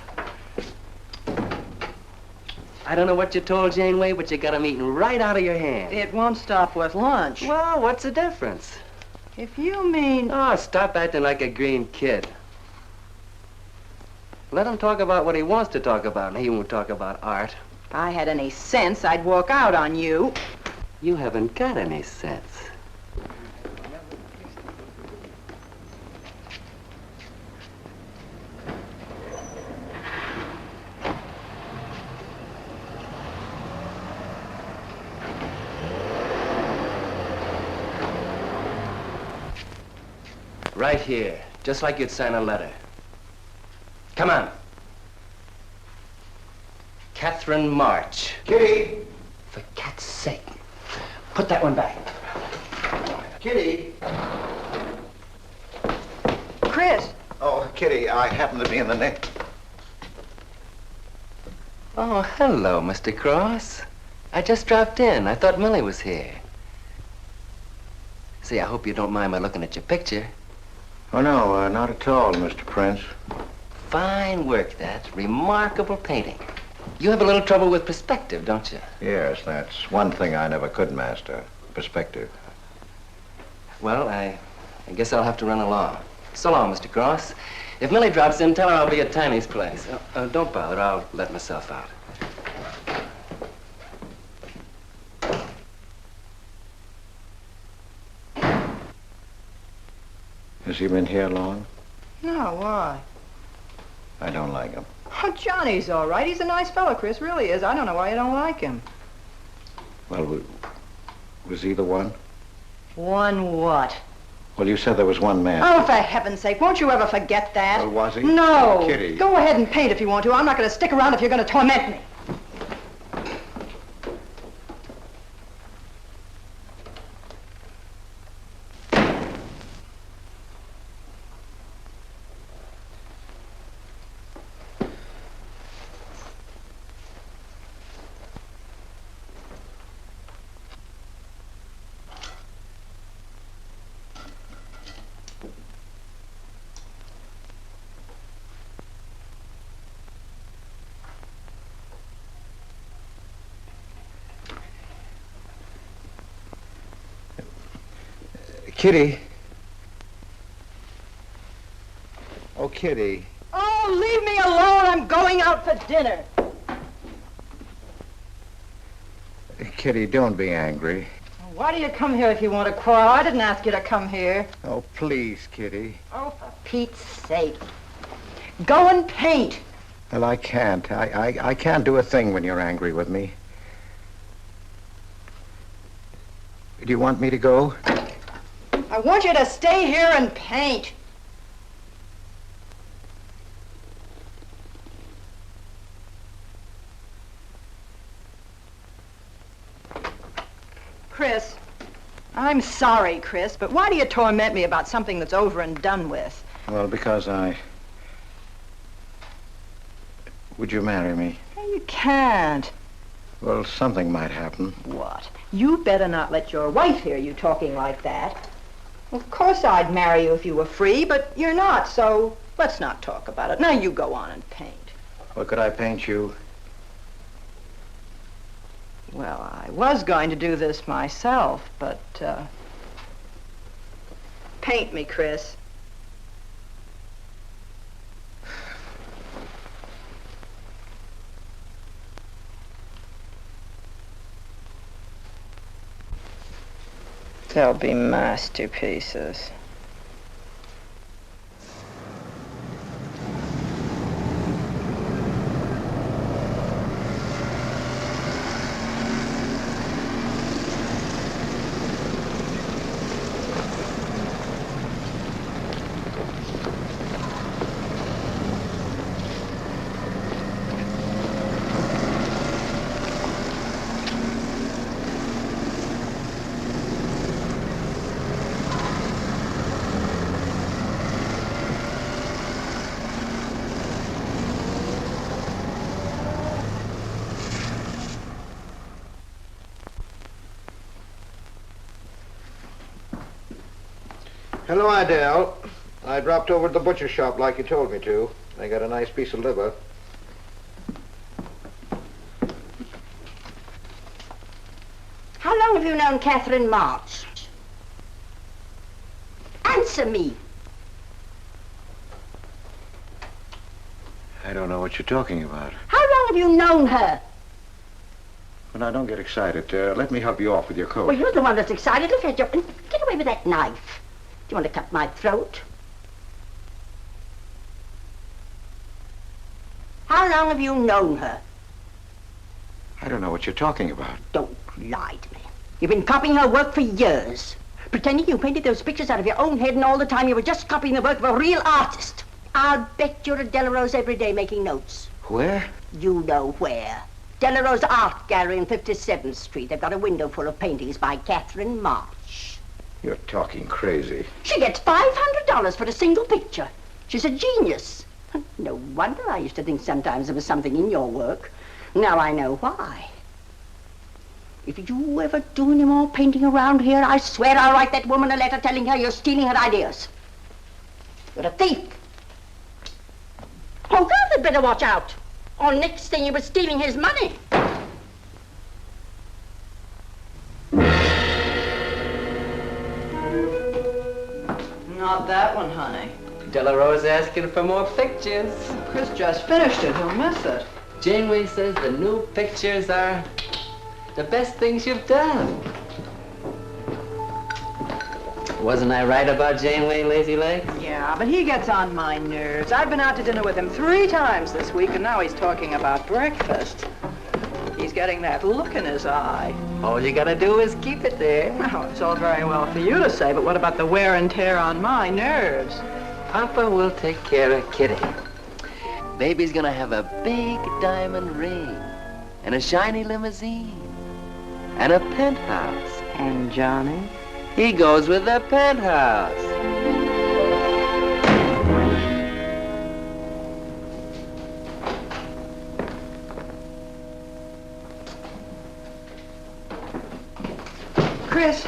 I don't know what you told Janeway, but you got 'em eating right out of your hand. It won't stop with lunch. Well, what's the difference? If you mean... Oh, stop acting like a green kid. Let him talk about what he wants to talk about, and he won't talk about art. If I had any sense, I'd walk out on you. You haven't got any sense. Right here, just like you'd sign a letter. Come on. Catherine March. Kitty! For cat's sake. Put that one back. Kitty! Chris! Oh, Kitty, I happen to be in the nick. Oh, hello, Mr. Cross. I just dropped in. I thought Millie was here. See, I hope you don't mind my looking at your picture. Oh, no, not at all, Mr. Prince. Fine work, that. Remarkable painting. You have a little trouble with perspective, don't you? Yes, that's one thing I never could master. Perspective. Well, I guess I'll have to run along. So long, Mr. Cross. If Millie drops in, tell her I'll be at Tiny's place. Don't bother. I'll let myself out. Has he been here long? No, why? I don't like him. Oh, Johnny's all right. He's a nice fellow, Chris. Really is. I don't know why you don't like him. Well, was he the one? One what? Well, you said there was one man. Oh, for heaven's sake, won't you ever forget that? Well, was he? No. Kitty. Go ahead and paint if you want to. I'm not going to stick around if you're going to torment me. Kitty. Oh, Kitty. Oh, leave me alone. I'm going out for dinner. Kitty, don't be angry. Why do you come here if you want to quarrel? I didn't ask you to come here. Oh, please, Kitty. Oh, for Pete's sake. Go and paint. Well, I can't. I can't do a thing when you're angry with me. Do you want me to go? I want you to stay here and paint. Chris, I'm sorry, Chris, but why do you torment me about something that's over and done with? Well, because Would you marry me? You can't. Well, something might happen. What? You better not let your wife hear you talking like that. Of course I'd marry you if you were free, but you're not, so let's not talk about it. Now you go on and paint. Well, could I paint you? Well, I was going to do this myself, but, paint me, Chris. They'll be masterpieces. Hello, Adele. I dropped over to the butcher shop like you told me to. I got a nice piece of liver. How long have you known Catherine March? Answer me. I don't know what you're talking about. How long have you known her? Well, now, don't get excited. Let me help you off with your coat. Well, you're the one that's excited. Look at you. Get away with that knife. Do you want to cut my throat? How long have you known her? I don't know what you're talking about. Don't lie to me. You've been copying her work for years. Pretending you painted those pictures out of your own head, and all the time you were just copying the work of a real artist. I'll bet you're at Delarose every day making notes. Where? You know where. Delarose Art Gallery on 57th Street. They've got a window full of paintings by Catherine March. You're talking crazy. She gets $500 for a single picture. She's a genius. No wonder I used to think sometimes there was something in your work. Now I know why. If you ever do any more painting around here, I swear I'll write that woman a letter telling her you're stealing her ideas. You're a thief. Oh, girls had better watch out. Or next thing you were stealing his money. Not that one, honey. Delarose asking for more pictures. Chris just finished it. He'll miss it. Janeway says the new pictures are the best things you've done. Wasn't I right about Janeway, Lazy Legs? Yeah, but he gets on my nerves. I've been out to dinner with him 3 times this week, and now he's talking about breakfast. He's getting that look in his eye. All you gotta do is keep it there. Well, it's all very well for you to say, but what about the wear and tear on my nerves? Papa will take care of Kitty. Baby's gonna have a big diamond ring, and a shiny limousine, and a penthouse. And Johnny? He goes with the penthouse. Chris.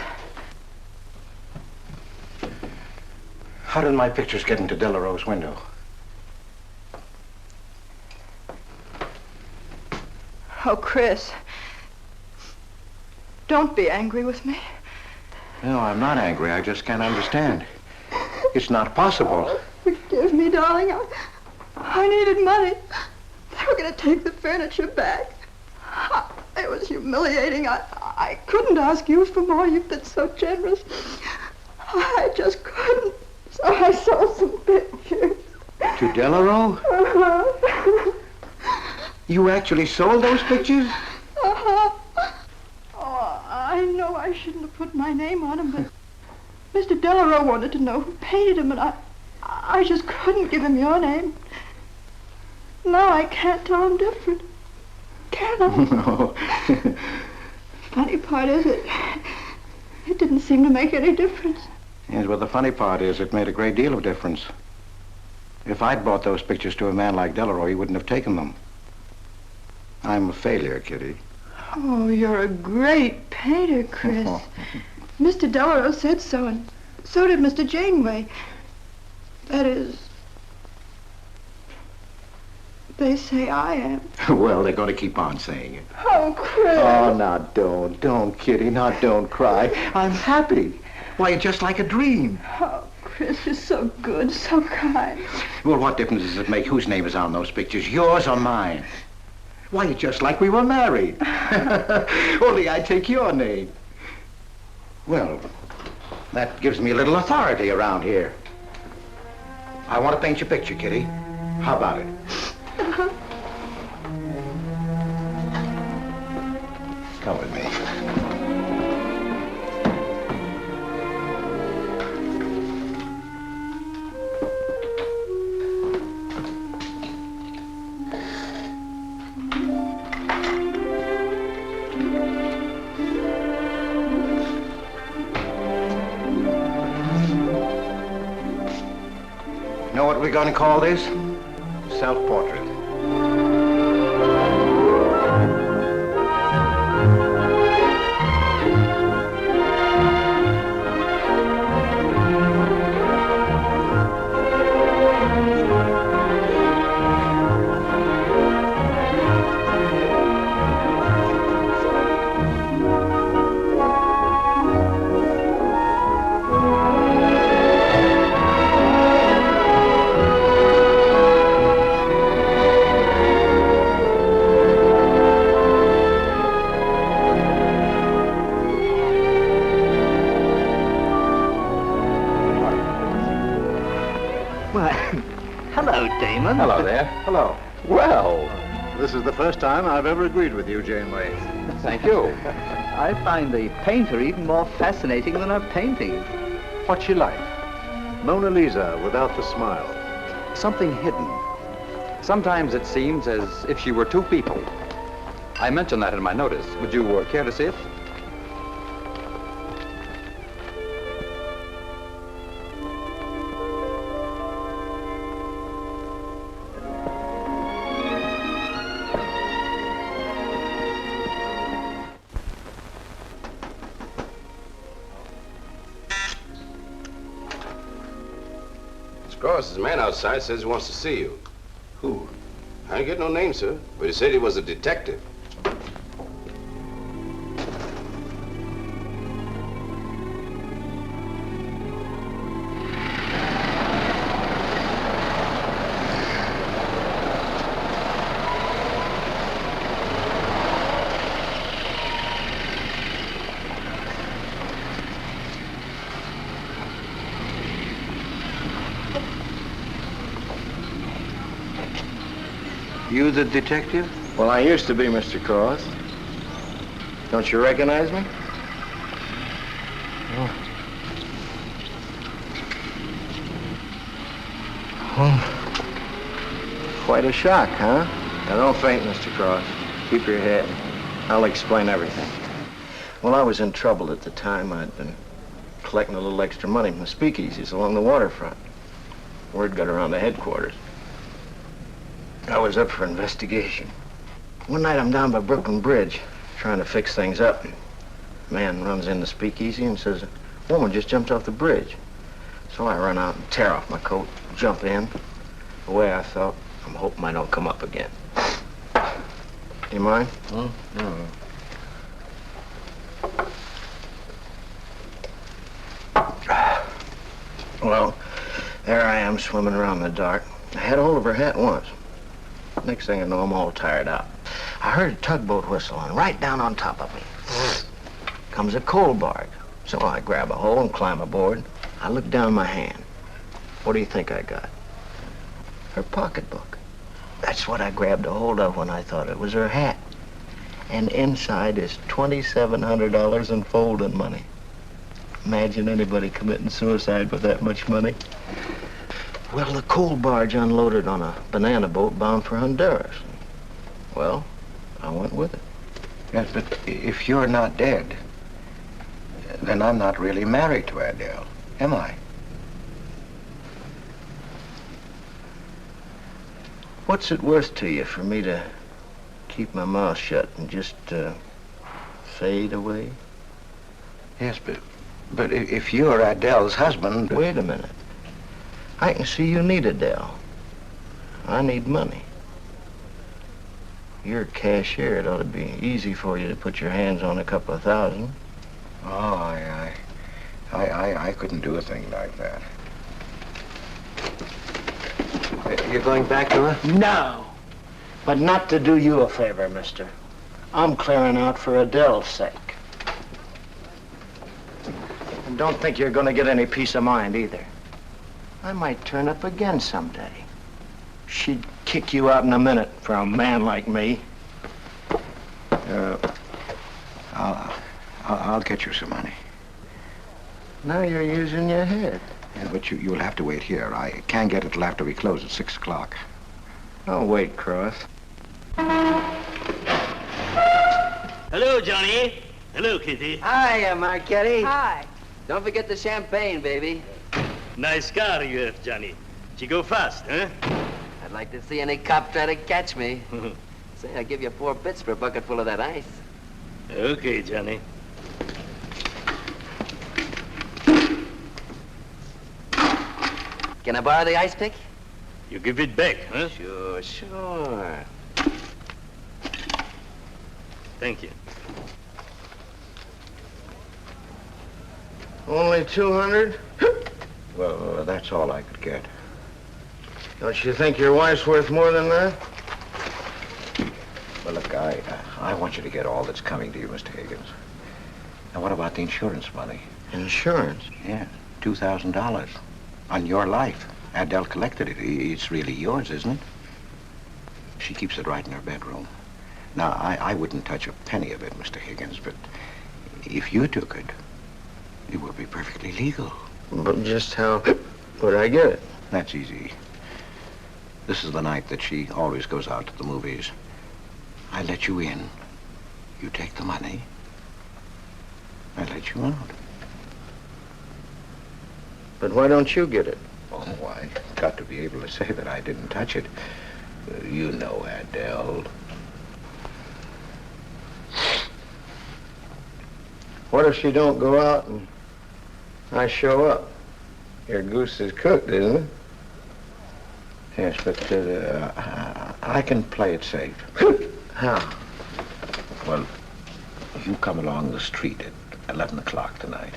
How did my pictures get into Delarose's window? Oh, Chris. Don't be angry with me. No, I'm not angry. I just can't understand. It's not possible. Forgive me, darling. I needed money. They were going to take the furniture back. It was humiliating. I couldn't ask you for more. You've been so generous. I just couldn't. So I sold some pictures. To Delarue? Uh-huh. You actually sold those pictures? Uh-huh. Oh, I know I shouldn't have put my name on them, but Mr. Delarue wanted to know who painted them, and I just couldn't give him your name. Now I can't tell him different. Can I? No. Funny part is it didn't seem to make any difference. Yes, well, the funny part is it made a great deal of difference. If I'd bought those pictures to a man like Delarue, he wouldn't have taken them. I'm a failure, Kitty. Oh, you're a great painter, Chris. Mr. Delarue said so, and so did Mr. Janeway. That is, they say I am. Well, they're going to keep on saying it. Oh, Chris. Oh, now don't, Kitty. Now don't cry. I'm happy. Why, it's just like a dream. Oh, Chris, you're so good, so kind. Well, what difference does it make whose name is on those pictures, yours or mine? Why, it's just like we were married. Only I take your name. Well, that gives me a little authority around here. I want to paint your picture, Kitty. How about it? Come with me. Know what we're going to call this? Self-portrait. Hello there. Hello. Well, This is the first time I've ever agreed with you, Janeway. thank you. I find the painter even more fascinating than her painting. What's she like? Mona Lisa without the smile. Something hidden. Sometimes it seems as if she were two people. I mentioned that in my notice. Would you care to see it? Cross, man outside says he wants to see you. Who? I didn't get no name, sir, but he said he was a detective. You the detective? Well, I used to be, Mr. Cross. Don't you recognize me? Quite a shock, huh? Now, don't faint, Mr. Cross. Keep your head. I'll explain everything. Well, I was in trouble at the time. I'd been collecting a little extra money from the speakeasies along the waterfront. Word got around to headquarters. I was up for investigation. One night I'm down by Brooklyn Bridge trying to fix things up. A man runs in the speakeasy and says, a woman just jumped off the bridge. So I run out and tear off my coat, jump in. The way I felt, I'm hoping I don't come up again. You mind? No. Well, there I am swimming around in the dark. I had a hold of her hat once. Next thing I know, I'm all tired out. I heard a tugboat whistling right down on top of me. Comes a coal barge. So I grab a hold and climb aboard. I look down my hand. What do you think I got? Her pocketbook. That's what I grabbed a hold of when I thought it was her hat. And inside is $2,700 in folding money. Imagine anybody committing suicide with that much money. Well, the coal barge unloaded on a banana boat bound for Honduras. Well, I went with it. Yes, but if you're not dead, then I'm not really married to Adele, am I? What's it worth to you for me to keep my mouth shut and just fade away? Yes, but if you're Adele's husband... Wait a minute. I can see you need Adele. I need money. You're a cashier. It ought to be easy for you to put your hands on a couple of thousand. Oh, I couldn't do a thing like that. You're going back to her? No. But not to do you a favor, mister. I'm clearing out for Adele's sake. And don't think you're gonna get any peace of mind either. I might turn up again someday. She'd kick you out in a minute for a man like me. I'll get you some money. Now you're using your head. Yeah, but you'll have to wait here. I can't get it till after we close at 6 o'clock. I'll wait, Cross. Hello, Johnny. Hello, Kitty. Hiya, Marquetti. Hi. Don't forget the champagne, baby. Nice car you have, Johnny. She go fast, huh? I'd like to see any cop try to catch me. Say, I'll give you 4 bits for a bucket full of that ice. Okay, Johnny. Can I borrow the ice pick? You give it back, huh? Sure. Thank you. Only 200? Well, that's all I could get. Don't you think your wife's worth more than that? Well, look, I want you to get all that's coming to you, Mr. Higgins. Now, what about the insurance money? Insurance? Yeah, $2,000 on your life. Adele collected it. It's really yours, isn't it? She keeps it right in her bedroom. Now, I wouldn't touch a penny of it, Mr. Higgins, but if you took it, it would be perfectly legal. But just how would I get it? That's easy. This is the night that she always goes out to the movies. I let you in. You take the money. I let you out. But why don't you get it? Oh, I got to be able to say that I didn't touch it. You know Adele. What if she don't go out and I show up? Your goose is cooked, isn't it? Yes, but I can play it safe. How? Well, you come along the street at 11 o'clock tonight.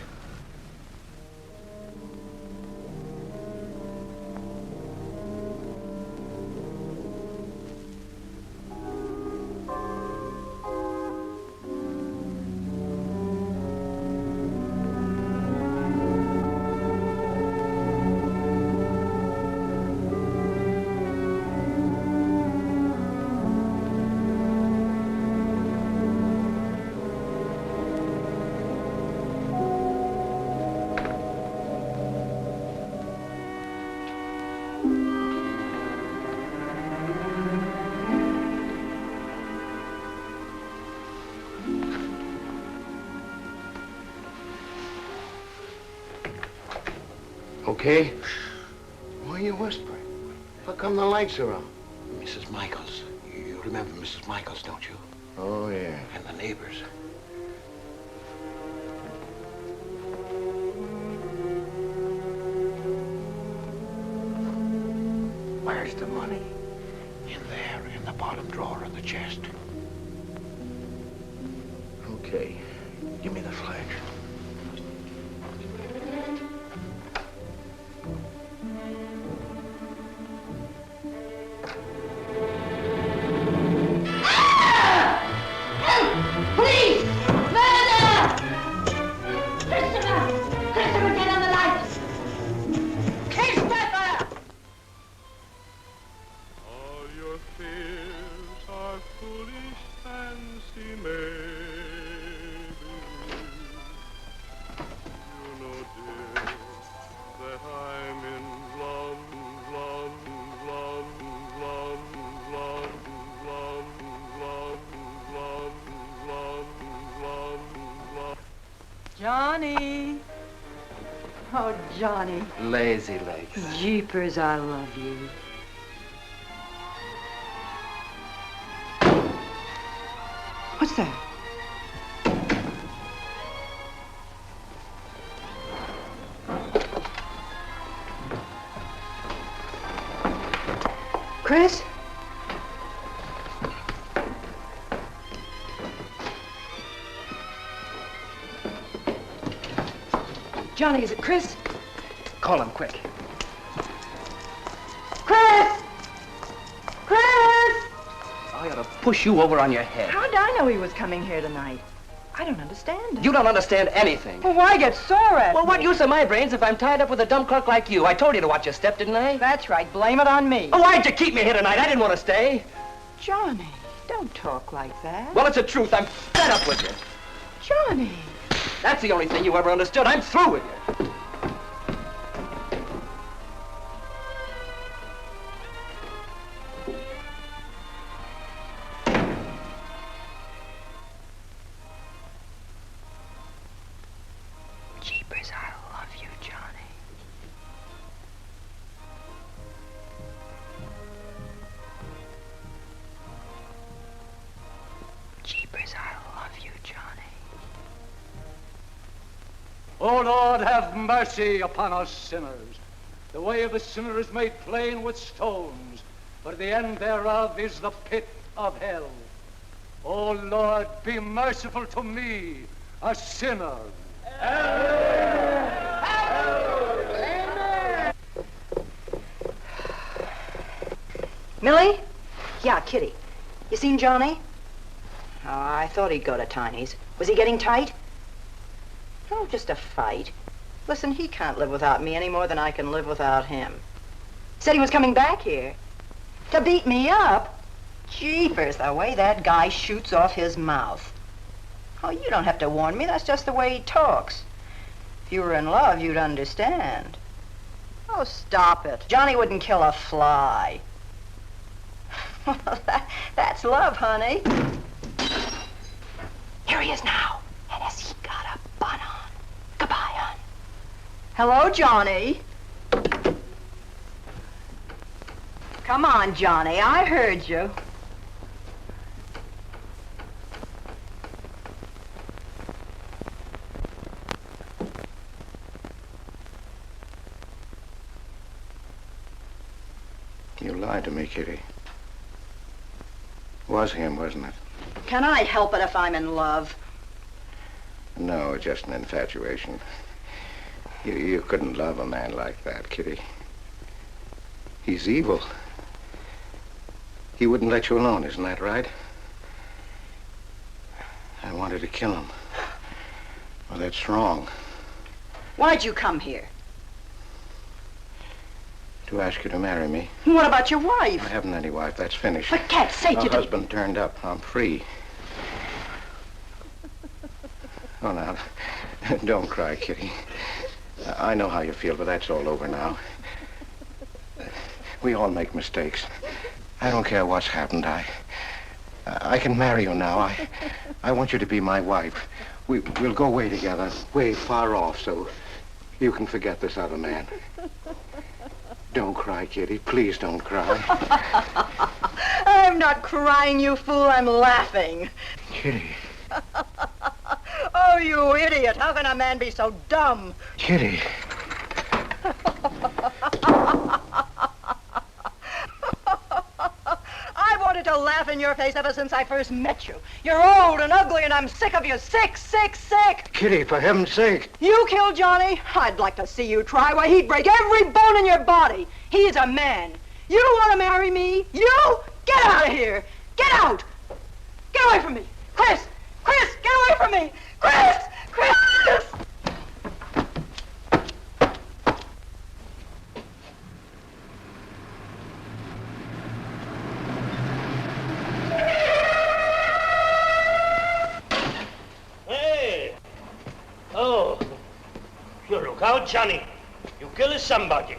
Okay? Why are you whispering? How come the lights are on? Mrs. Michaels. You remember Mrs. Michaels, don't you? Oh, yeah. And the neighbors. Where's the money? In there, in the bottom drawer of the chest. Okay. Give me the flash. fears are foolish fancy maybe. You know, dear, that I'm in love, love, love, love, love, love, love, love, love, love, love. Johnny. Oh, Johnny. Lazy legs. Jeepers, I love you. What's that? Chris? Johnny, is it Chris? Call him quick. Chris! Chris! I ought to push you over on your head. How'd I know he was coming here tonight? I don't understand. You don't understand anything. Well, why get sore at Well, me? what use are my brains if I'm tied up with a dumb clerk like you? I told you to watch your step, didn't I? That's right. Blame it on me. Oh, why'd you keep me here tonight? I didn't want to stay. Johnny, don't talk like that. Well, it's the truth. I'm fed up with you. Johnny. That's the only thing you ever understood. I'm through with you. Jeepers, I love you, Johnny. Jeepers, I love you, Johnny. O Lord, have mercy upon us sinners. The way of the sinner is made plain with stones, but the end thereof is the pit of hell. O Lord, be merciful to me, a sinner. Millie? Yeah, Kitty. You seen Johnny? Oh, I thought he'd go to Tiny's. Was he getting tight? Oh, just a fight. Listen, he can't live without me any more than I can live without him. Said he was coming back here. To beat me up? Jeepers, the way that guy shoots off his mouth. Oh, you don't have to warn me. That's just the way he talks. If you were in love, you'd understand. Oh, stop it. Johnny wouldn't kill a fly. That's love, honey. Here he is now. And has he got a bun on? Goodbye, hon. Hello, Johnny. Come on, Johnny. I heard you. You lied to me, Kitty. It was him, wasn't it? Can I help it if I'm in love? No, just an infatuation. You couldn't love a man like that, Kitty. He's evil. He wouldn't let you alone, isn't that right? I wanted to kill him. Well, that's wrong. Why'd you come here? To ask you to marry me. What about your wife? I haven't any wife. That's finished. For cat's sake, My you don't... husband turned up. I'm free. Oh, now, don't cry, Kitty. I know how you feel, but that's all over now. We all make mistakes. I don't care what's happened. I can marry you now. I want you to be my wife. We'll go away together, way far off, so you can forget this other man. Don't cry, Kitty. Please don't cry. I'm not crying, you fool. I'm laughing. Kitty. Oh, you idiot. How can a man be so dumb? Kitty. I wanted to laugh in your face ever since I first met you. You're old and ugly, and I'm sick of you. Sick, sick, sick. Kitty, for heaven's sake. You killed Johnny? I'd like to see you try. Why, he'd break every bone in your body. He's a man. You want to marry me? You? Get out of here. Get out. Get away from me. Chris! Chris, get away from me. Chris! Chris! Look out, Johnny. You kill somebody.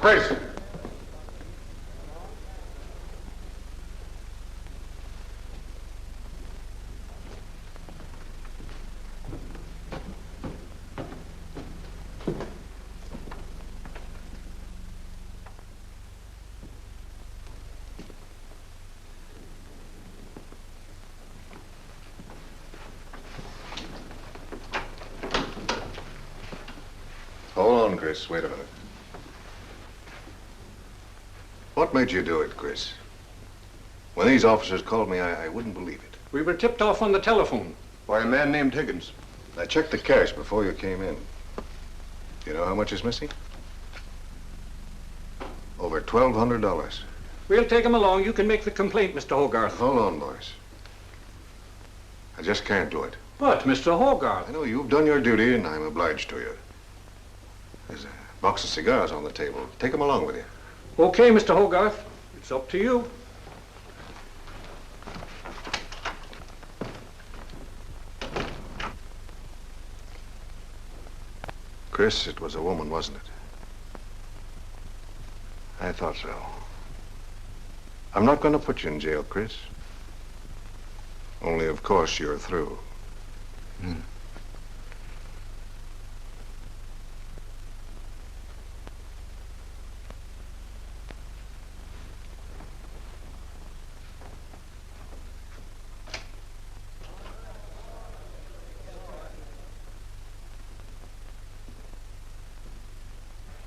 Chris. Hold on, Chris. Wait a minute. What made you do it, Chris? When these officers called me, I wouldn't believe it. We were tipped off on the telephone. By a man named Higgins. I checked the cash before you came in. You know how much is missing? Over $1,200. We'll take him along. You can make the complaint, Mr. Hogarth. Hold on, boys. I just can't do it. But, Mr. Hogarth... I know you've done your duty, and I'm obliged to you. There's a box of cigars on the table. Take them along with you. Okay, Mr. Hogarth. It's up to you. Chris, it was a woman, wasn't it? I thought so. I'm not going to put you in jail, Chris. Only, of course, you're through.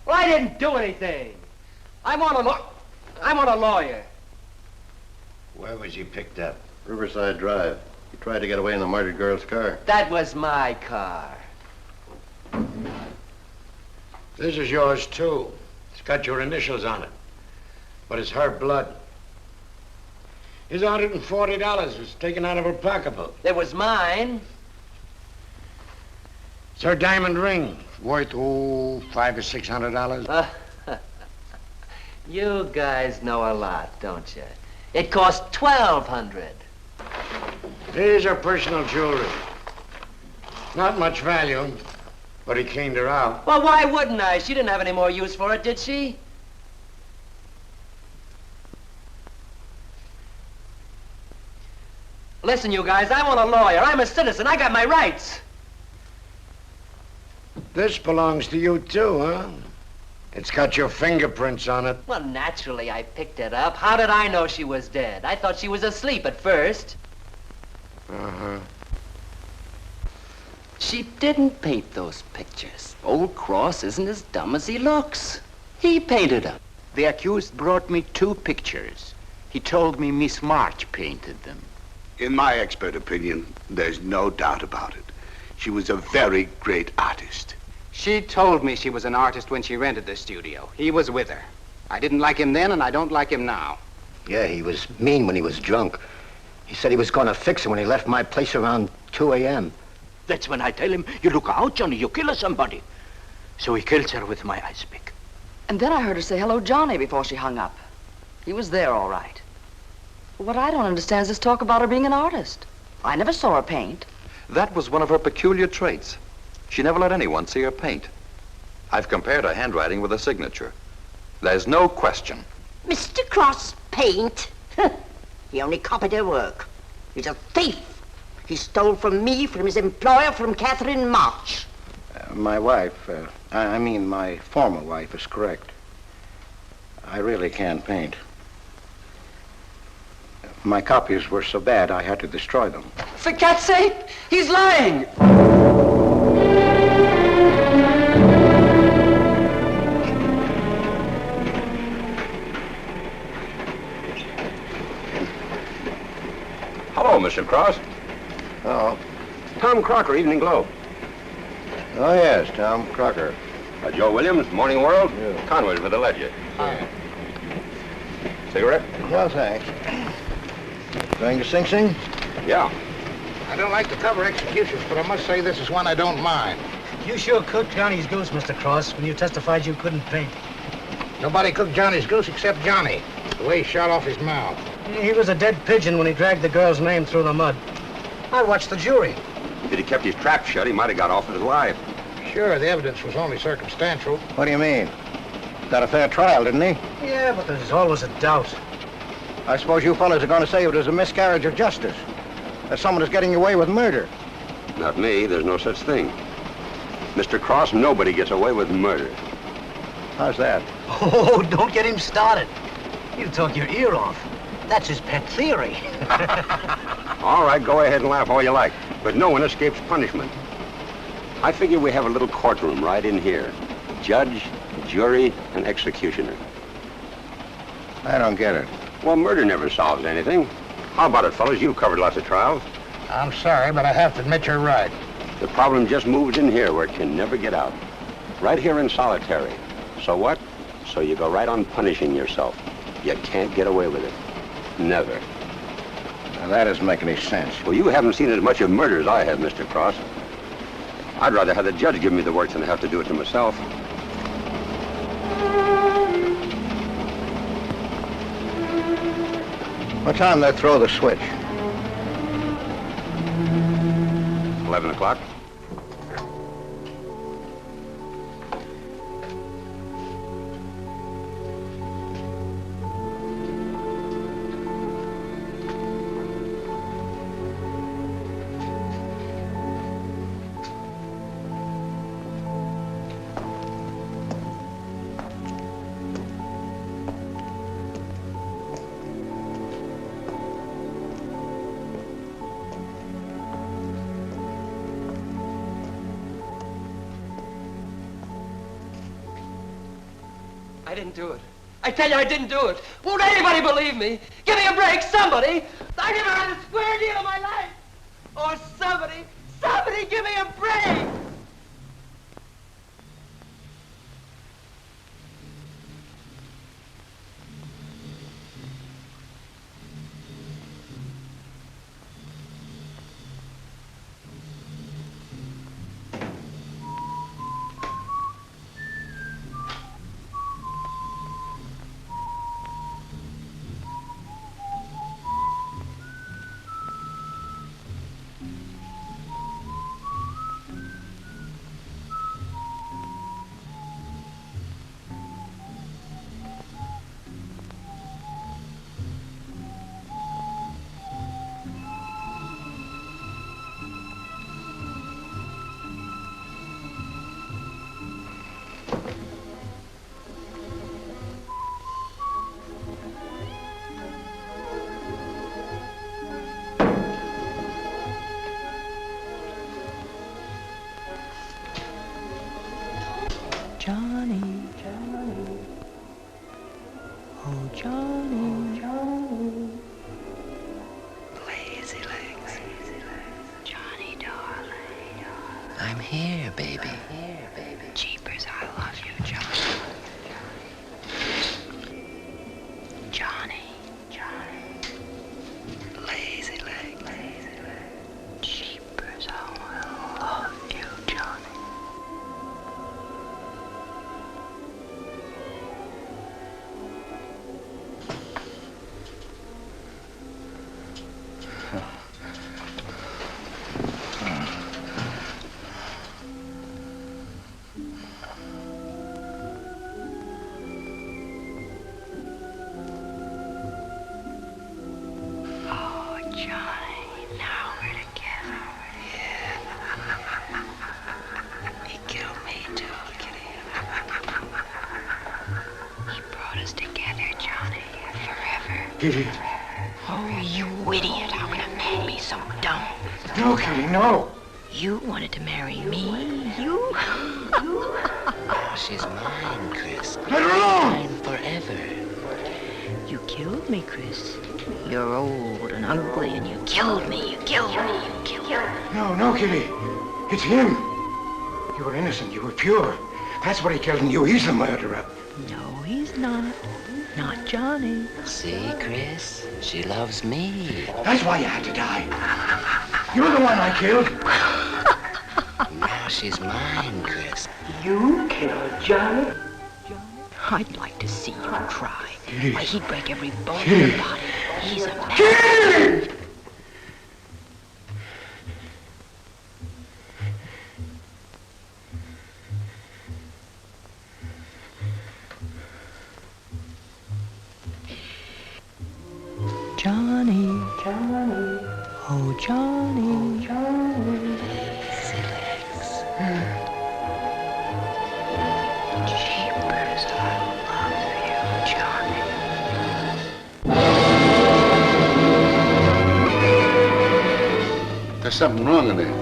Well, I didn't do anything. I want a lawyer. Where was he picked up? Riverside Drive. He tried to get away in the murdered girl's car. That was my car. This is yours, too. It's got your initials on it. But it's her blood. His $140 was taken out of her pocketbook. It was mine. It's her diamond ring, worth, $500 or $600. You guys know a lot, don't you? It cost $1,200. These are personal jewelry. Not much value, but he cleaned her out. Well, why wouldn't I? She didn't have any more use for it, did she? Listen, you guys, I want a lawyer. I'm a citizen. I got my rights. This belongs to you, too, huh? It's got your fingerprints on it. Well, naturally, I picked it up. How did I know she was dead? I thought she was asleep at first. Uh-huh. She didn't paint those pictures. Old Cross isn't as dumb as he looks. He painted them. The accused brought me 2 pictures. He told me Miss March painted them. In my expert opinion, there's no doubt about it. She was a very great artist. She told me she was an artist when she rented the studio. He was with her. I didn't like him then, and I don't like him now. Yeah, he was mean when he was drunk. He said he was going to fix it when he left my place around 2 a.m. That's when I tell him, you look out, Johnny, you kill somebody. So he kills her with my ice pick. And then I heard her say hello, Johnny, before she hung up. He was there, all right. What I don't understand is this talk about her being an artist. I never saw her paint. That was one of her peculiar traits. She never let anyone see her paint. I've compared her handwriting with her signature. There's no question. Mr. Cross paint? He only copied her work. He's a thief. He stole from me, from his employer, from Catherine March. My wife, I mean my former wife, is correct. I really can't paint. My copies were so bad I had to destroy them. For cat's sake, he's lying! Hello, Mr. Cross. Oh. Tom Crocker, Evening Globe. Oh, yes, Tom Crocker. Joe Williams, Morning World. Yeah. Conway for the Ledger. Cigarette? No, thanks. Going to Sing Sing? Yeah. I don't like to cover executions, but I must say this is one I don't mind. You sure cooked Johnny's goose, Mr. Cross, when you testified you couldn't paint. Nobody cooked Johnny's goose except Johnny. The way he shot off his mouth. He was a dead pigeon when he dragged the girl's name through the mud. I watched the jury. If he'd kept his trap shut, he might have got off with his life. Sure, the evidence was only circumstantial. What do you mean? Got a fair trial, didn't he? Yeah, but there's always a doubt. I suppose you fellas are going to say it was a miscarriage of justice. That someone is getting away with murder. Not me. There's no such thing. Mr. Cross, nobody gets away with murder. How's that? Oh, don't get him started. He'll talk your ear off. That's his pet theory. All right, go ahead and laugh all you like, but no one escapes punishment. I figure we have a little courtroom right in here. Judge, jury, and executioner. I don't get it. Well, murder never solves anything. How about it, fellas? You've covered lots of trials. I'm sorry, but I have to admit you're right. The problem just moves in here where it can never get out. Right here in solitary. So what? So you go right on punishing yourself. You can't get away with it. Never. Now, that doesn't make any sense. Well, you haven't seen as much of murder as I have, Mr. Cross. I'd rather have the judge give me the work than have to do it to myself. What time they throw the switch? 11 o'clock. I didn't do it. I tell you, I didn't do it. Won't anybody believe me? Give me a break, somebody. I never had a square deal in my life. Or somebody give me a break. Johnny, Johnny, oh Johnny, Johnny. Lazy legs. Johnny, darling. I'm here, baby. Jeepers, I love you, Johnny. Kitty. Oh, you idiot. How can a man be so dumb? No, Kitty, no. You wanted to marry me. You? She's mine, Chris. Let her alone! Mine forever. You killed me, Chris. You're old and ugly, and you killed me. You killed me. You killed me. No, Kitty. It's him. You were innocent. You were pure. That's what he killed in you. He's the murderer. No, he's not. Not Johnny. See, Chris? She loves me. That's why you had to die. You're the one I killed. Now she's mine, Chris. You killed Johnny? I'd like to see you try. Kitty. Why, he'd break every bone in Kitty. your body. He's a man. Kitty! Johnny. Johnny. Oh, Johnny. Oh, Johnny. Jeepers, I love you, Johnny. There's something wrong in there.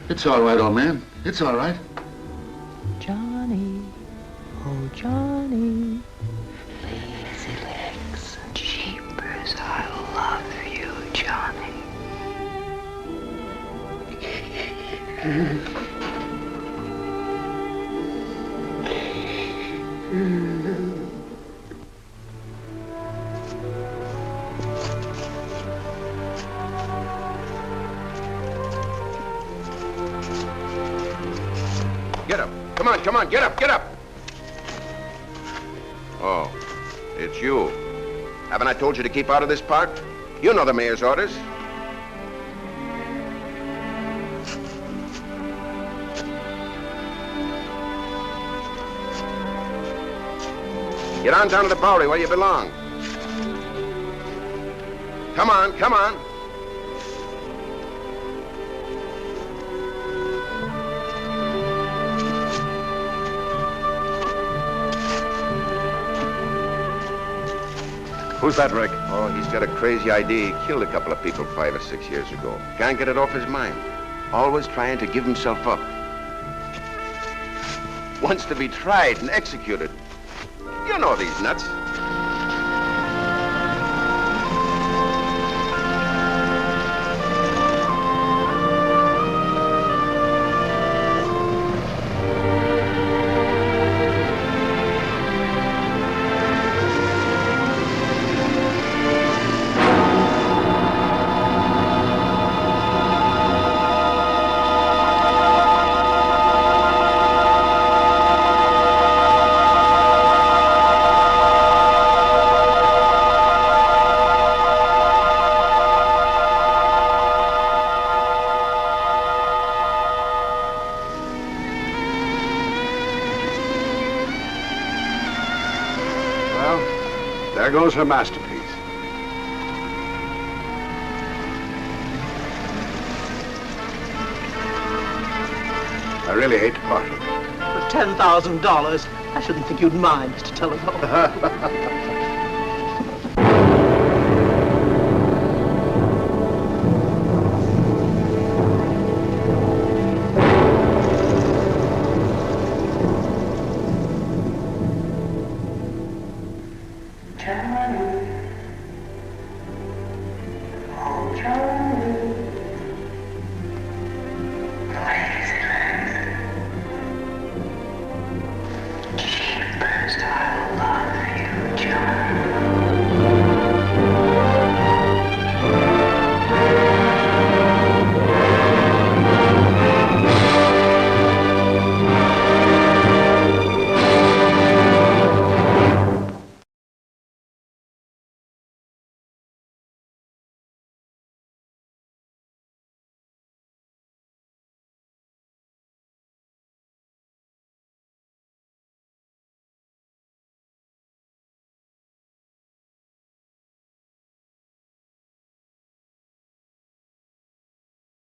It's all right, old man. It's all right. Johnny. Oh, Johnny. Lazy legs. Jeepers, I love you, Johnny. Get up. Come on, get up, get up. Oh, it's you. Haven't I told you to keep out of this park? You know the mayor's orders. Get on down to the Bowery where you belong. Come on, come on. Who's that, Rick? Oh, he's got a crazy idea. He killed a couple of people 5 or 6 years ago. Can't get it off his mind. Always trying to give himself up. Wants to be tried and executed. You know these nuts. There goes her masterpiece. I really hate to part with it. For $10,000, I shouldn't think you'd mind, Mr. Telephone. Johnny.